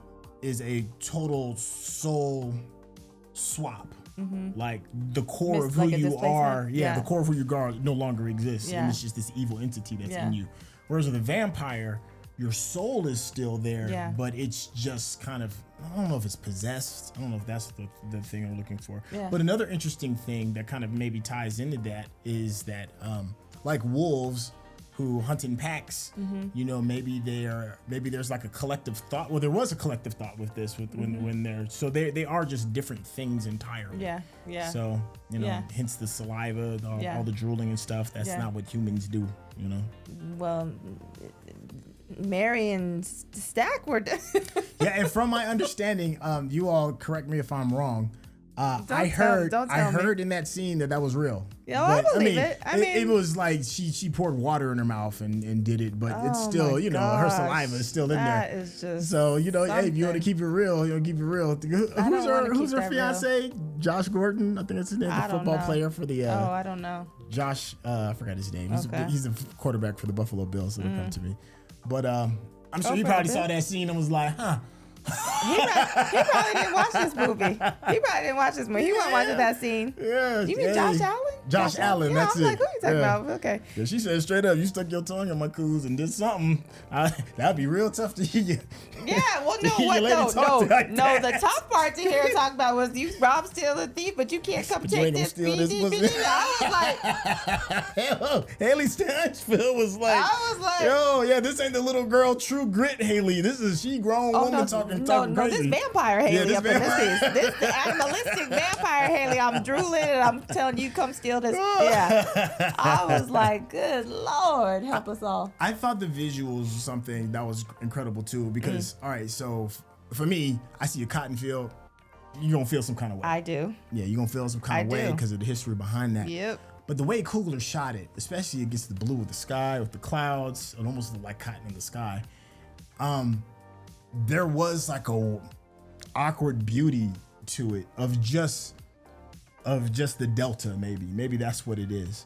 is a total soul swap. Like the core of who you are, the core of who you are no longer exists, and it's just this evil entity that's in you. Whereas with a vampire, your soul is still there, but it's just kind of, I don't know if it's possessed. I don't know if that's the thing I'm looking for. But another interesting thing that kind of maybe ties into that is that like wolves who hunt in packs, you know, maybe there's like a collective thought. Well, there was a collective thought with this when they're, so they are just different things entirely. Yeah. So, you know, hence the saliva, all the drooling and stuff. That's not what humans do, you know. Well, Mary and Stack were yeah, and from my understanding, you all correct me if I'm wrong. I heard in that scene that was real. Yeah, I believe it. I mean, it was like she poured water in her mouth and did it, but it's still, you know, her saliva is still in there. That is just so, you know, something. hey, if you want to keep it real, keep it real. Who's her fiance? Josh Gordon, I think that's his name, the football player for the. I don't know. Josh, I forgot his name. He's the quarterback for the Buffalo Bills. So it'll come to me. But I'm sure you probably saw that scene and was like, huh. He probably didn't watch this movie. He wasn't watching that scene. Yeah. You mean Josh Allen? Josh Allen, that's it. I was like, who you talking about? Okay. Yeah, she said straight up, you stuck your tongue in my coos and did something. That'd be real tough to hear you. Yeah, well, no. The tough part to hear her talk about was you rob, steal, and thief, but you can't come take this. I was like, Haley Steinfeld was like, yo, yeah, this ain't the little girl True Grit Haley. This is she grown woman talking crazy. This vampire Haley this up in this piece. This the animalistic vampire Haley. I'm drooling and I'm telling you, come steal this. Yeah. I was like, good Lord, help us all. I thought the visuals was something that was incredible too, because all right, so for me, I see a cotton field, you're gonna feel some kind of way. I do. Yeah, you're gonna feel some kind of way because of the history behind that. Yep. But the way Coogler shot it, especially against the blue of the sky with the clouds, it almost looked like cotton in the sky. There was like a awkward beauty to it of just the delta, maybe that's what it is,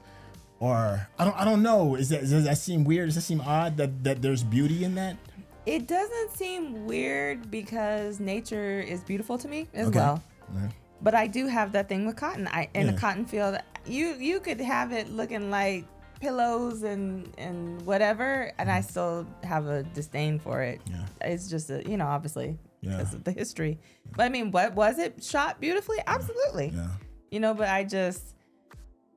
or I don't know. Does that seem weird? Does that seem odd that there's beauty in that? It doesn't seem weird because nature is beautiful to me as well. Right. But I do have that thing with cotton. In a cotton field, you could have it looking like pillows and whatever, and I still have a disdain for it. Yeah. It's just obviously because of the history. But I mean, what was it shot beautifully? Absolutely. Yeah. But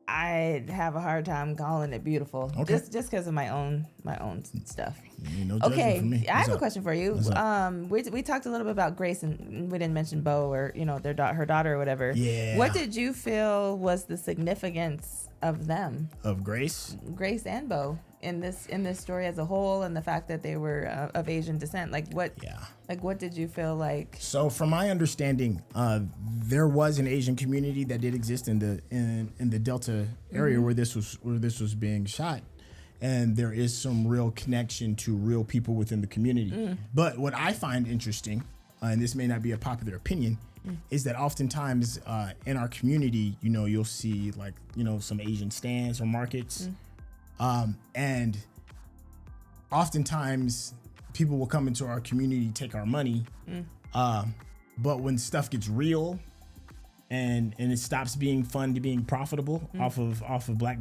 I have a hard time calling it beautiful just because of my own stuff. No judgment from me. I have a question for you. We talked a little bit about Grace, and we didn't mention Bo or her daughter or whatever. Yeah. What did you feel was the significance of them? Of Grace and Bo in this story as a whole, and the fact that they were of Asian descent. What did you feel like? So from my understanding, there was an Asian community that did exist in the Delta area where this was being shot, and there is some real connection to real people within the community. But what I find interesting, and this may not be a popular opinion, is that oftentimes in our community, you'll see some Asian stands or markets, and oftentimes people will come into our community, take our money, but when stuff gets real and it stops being fun to being profitable off of black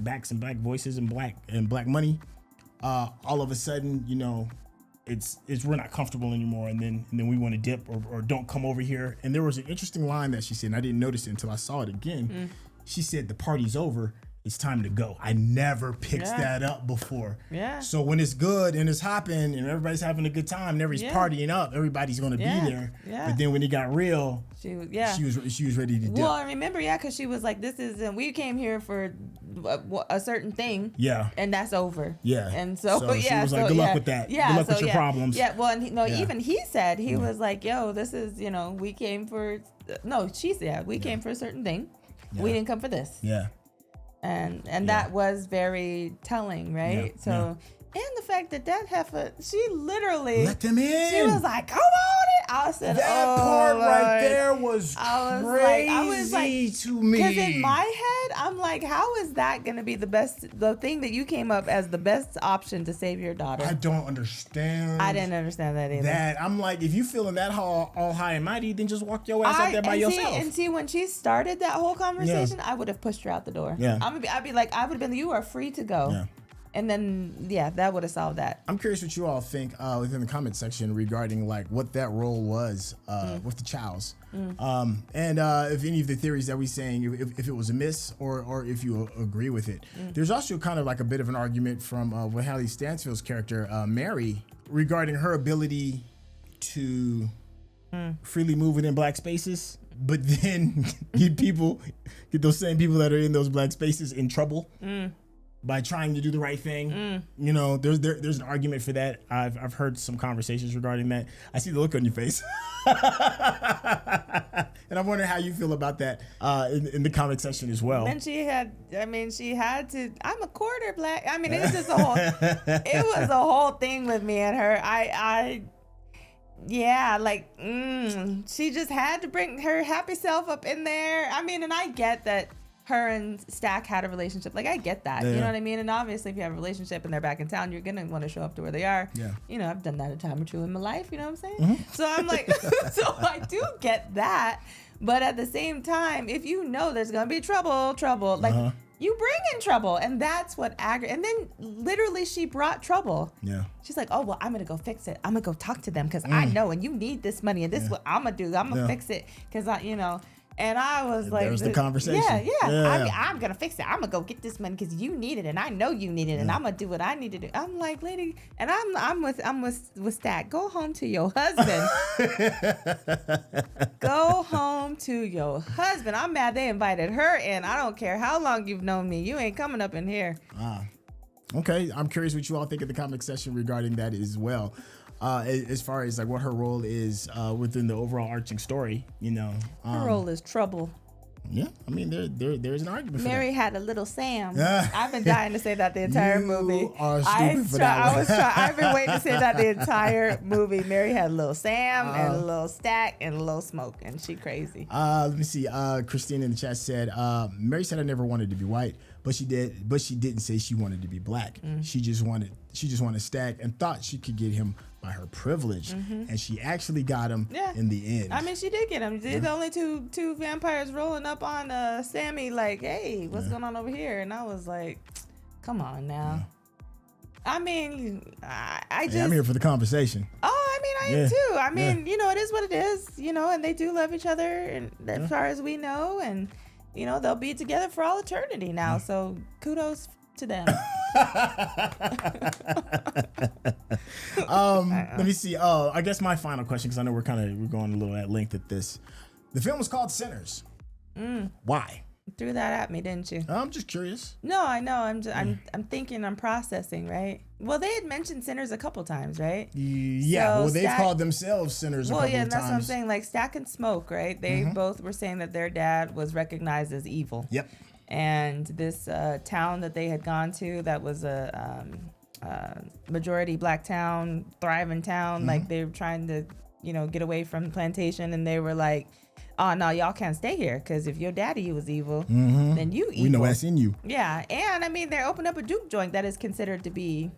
backs and black voices and black money, all of a sudden, it's we're not comfortable anymore, and then we want to dip or don't come over here. And there was an interesting line that she said, and I didn't notice it until I saw it again. She said, "The party's over. It's time to go." I never picked that up before. Yeah. So when it's good and it's hopping and everybody's having a good time and everybody's partying up, everybody's going to be there. Yeah. But then when it got real, she was ready to dip. Well, I remember, because she was like, we came here for a certain thing. Yeah. And that's over. Yeah. And so she was like, good luck with that. Yeah. Good luck with your problems. Yeah. Well, and even he said, he was like, yo, this is, we came for, she said, we came for a certain thing. Yeah. We didn't come for this. Yeah. And that was very telling, right? And the fact that heifer, she literally let them in. She was like, "Come on in." I said, that part right there was crazy to me. Because in my head, I'm like, how is that going to be the thing that you came up as the best option to save your daughter? I don't understand. I didn't understand that either. I'm like, if you feeling that all high and mighty, then just walk your ass out there by yourself. And see, when she started that whole conversation, I would have pushed her out the door. Yeah. I'd be like, I would have been, you are free to go. Yeah. And then, that would have solved that. I'm curious what you all think within the comment section regarding like what that role was with the Chows. And if any of the theories that we're saying, if it was a miss or if you agree with it. There's also kind of like a bit of an argument from with Hallie Stansfield's character, Mary, regarding her ability to freely move within black spaces, but then get those same people that are in those black spaces in trouble. By trying to do the right thing. You know, there's an argument for that. I've heard some conversations regarding that. I see the look on your face. And I'm wondering how you feel about that in the comment section as well. And she had to, I'm a quarter black. I mean, it's just it was a whole thing with me and her. She just had to bring her happy self up in there. I mean, and I get that her and Stack had a relationship. Like, I get that. Yeah. You know what I mean? And obviously, if you have a relationship and they're back in town, you're going to want to show up to where they are. Yeah. You know, I've done that a time or two in my life. You know what I'm saying? Mm-hmm. So I'm like, so I do get that. But at the same time, if you know there's going to be trouble, like, you bring in trouble. And that's what and then literally she brought trouble. Yeah. She's like, oh, well, I'm going to go fix it. I'm going to go talk to them because I know, and you need this money, and this is what I'm going to do. I'm going to fix it because And I was like, there's the conversation. Yeah. I'm going to fix it. I'm going to go get this money because you need it and I know you need it and I'm going to do what I need to do. I'm like, lady, and I'm with Stack. Go home to your husband. Go home to your husband. I'm mad they invited her in. I don't care how long you've known me. You ain't coming up in here. Okay. I'm curious what you all think in the comment section regarding that as well. As far as like what her role is within the overall arching story, you know. Her role is trouble. Yeah, I mean there's an argument. Mary had a little Sam. I've been dying to say that the entire movie. I've been waiting to say that the entire movie. Mary had a little Sam and a little Stack and a little Smoke, and she crazy. Let me see. Christine in the chat said, Mary said I never wanted to be white, but she didn't say she wanted to be black. She just wanted Stack and thought she could get him by her privilege, and she actually got him in the end. I mean, she did get him. The only two vampires rolling up on Sammie like, hey, what's going on over here? And I was like, come on now. I mean, I'm here for the conversation. Oh, I mean, I am too. I mean, you know, it is what it is, you know, and they do love each other, and as far as we know, and you know, they'll be together for all eternity now. So kudos to them. Let me see. I guess my final question, because I know we're going a little at length at this. The film was called Sinners. Why? Threw that at me, didn't you? I'm just curious. No, I know. I'm thinking. I'm processing. Right. Well, they had mentioned Sinners a couple times, right? Yeah. So they've called themselves Sinners a couple of times. Well, yeah, that's what I'm saying. Like Stack and Smoke, right? They both were saying that their dad was recognized as evil. Yep. And this town that they had gone to, that was a majority black town, thriving town. Like they were trying to, you know, get away from the plantation, and they were like, oh no, y'all can't stay here because if your daddy was evil, then you evil. We know that's in you. Yeah, and I mean they opened up a juke joint that is considered to be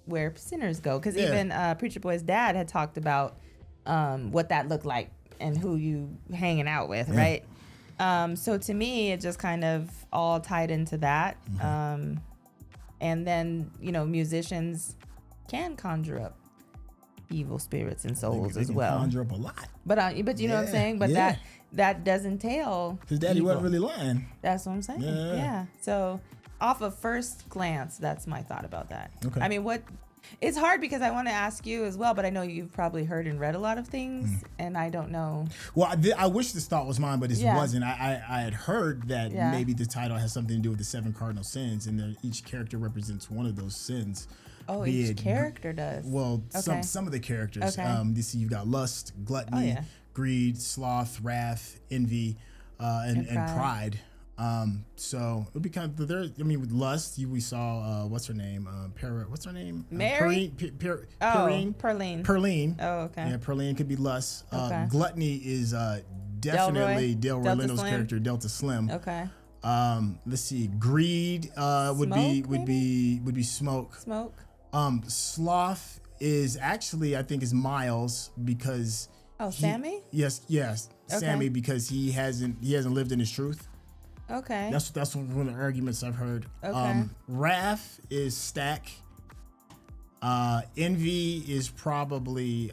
where sinners go, because even Preacher Boy's dad had talked about what that looked like and who you hanging out with, right? So to me, it just kind of all tied into that. And then, you know, musicians can conjure up evil spirits and souls as well. Conjure up a lot. But you know what I'm saying? But that does entail his daddy wasn't really lying. That's what I'm saying. Yeah. So off of first glance, that's my thought about that. Okay. I mean, it's hard because I want to ask you as well, but I know you've probably heard and read a lot of things, and I don't know. Well, I wish this thought was mine, but it wasn't. I had heard that maybe the title has something to do with the 7 cardinal sins, and each character represents one of those sins. Oh, each character does. Well, some of the characters. You see, you've got lust, gluttony, greed, sloth, wrath, envy, and pride. So it would be kind of there. I mean, with Lust, we saw what's her name? What's her name? Mary. Perrine. Perline. Oh, okay. Yeah, Perline could be Lust. Okay. Gluttony is definitely Delroy Linnell's character, Delta Slim. Okay. Let's see. Greed would be Smoke. Smoke. Sloth is actually, I think, is Miles because. Oh, Sammie? Yes. Okay. Sammie, because he hasn't lived in his truth. Okay. That's one of the arguments I've heard. Okay. Wrath is Stack. Envy is probably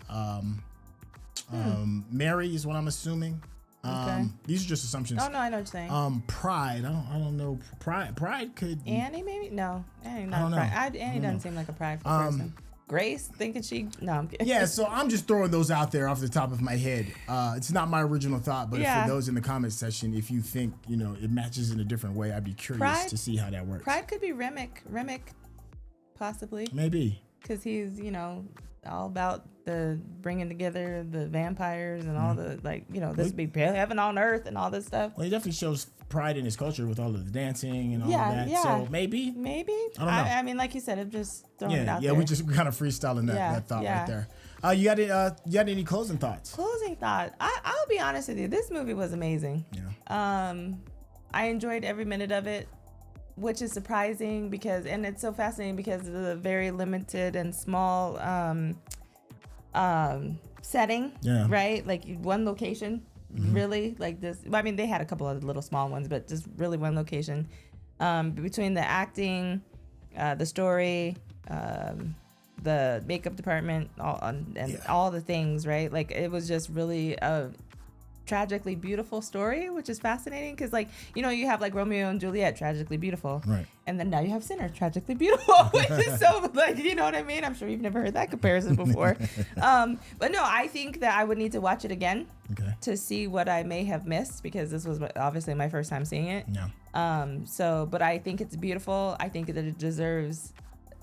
Mary is what I'm assuming. Okay. These are just assumptions. Oh no, I know what you're saying. Pride. I don't know. Pride could. Annie maybe? No, Annie not I don't know. pride. Annie doesn't seem like a prideful person. Grace, thinking she. No, I'm kidding. Yeah, so I'm just throwing those out there off the top of my head. It's not my original thought, but for those in the comment section, if you think it matches in a different way, I'd be curious to see how that works. Pride could be Remmick, possibly. Maybe. Because he's all about the bringing together the vampires and all the this would be heaven on earth and all this stuff. Well, he definitely shows pride in his culture with all of the dancing and all of that. Yeah. So maybe. I don't know. I mean, like you said, I'm just throwing it out there. Yeah, we just kind of freestyling that thought right there. You got any closing thoughts? Closing thought. I'll be honest with you. This movie was amazing. Yeah. I enjoyed every minute of it, which is surprising and it's so fascinating because of the very limited and small setting. Yeah. Right? Like one location. Mm-hmm. Really, like this. I mean, they had a couple of little small ones, but just really one location. Between the acting, the story, the makeup department, all the things, right? Like it was just really a tragically beautiful story, which is fascinating because, you have like Romeo and Juliet, tragically beautiful, right? And then now you have Sinner, tragically beautiful, which is so you know what I mean? I'm sure you've never heard that comparison before. But no, I think that I would need to watch it again to see what I may have missed because this was obviously my first time seeing it. Yeah. But I think it's beautiful. I think that it deserves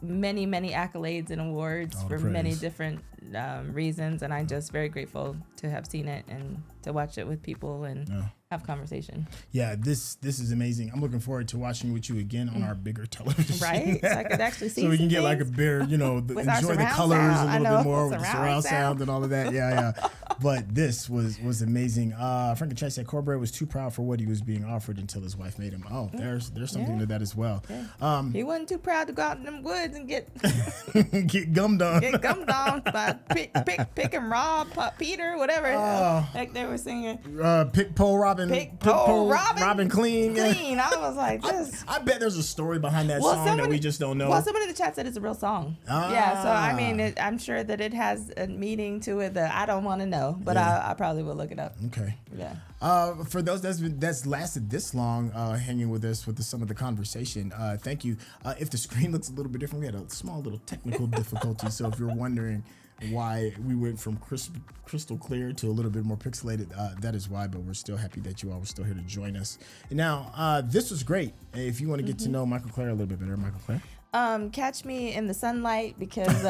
many accolades and awards for many different reasons, and I'm just very grateful to have seen it and to watch it with people and have conversation. Yeah, this is amazing. I'm looking forward to watching with you again on our bigger television. Right? So I could actually see so we can get things. like a bigger, enjoy the colors a little bit more with the surround sound and all of that. Yeah. But this was amazing. Frank Chat said Corbett was too proud for what he was being offered until his wife made him. Oh, there's something to that as well. Yeah. He wasn't too proud to go out in them woods and get gummed on. Get gummed on by pick and rob Peter, whatever like they were singing. Pick pole Robin. Pick pole Robin clean. Clean. I was like, this. I bet there's a story behind that song that we just don't know. Well, somebody in the chat said it's a real song. Yeah, so I mean, I'm sure that it has a meaning to it that I don't want to know, but I probably will look it up. Okay. Yeah. For those that's lasted this long, hanging with us with some of the conversation, thank you. If the screen looks a little bit different, we had a small little technical difficulty. So if you're wondering why we went from crystal clear to a little bit more pixelated, that is why, but we're still happy that you all were still here to join us. Now, this was great. If you want to get to know Mikel-Claire a little bit better, Mikel-Claire. Catch me in the sunlight because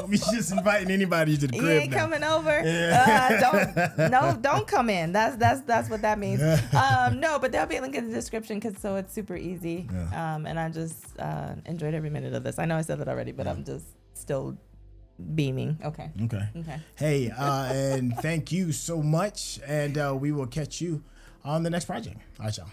we just inviting anybody to the crib. You ain't coming over. Yeah. Don't come in. That's what that means. No, but there'll be a link in the description so it's super easy. Yeah. And I just enjoyed every minute of this. I know I said that already, but I'm just still beaming. Okay. Hey, and thank you so much, and we will catch you on the next project. All right, y'all.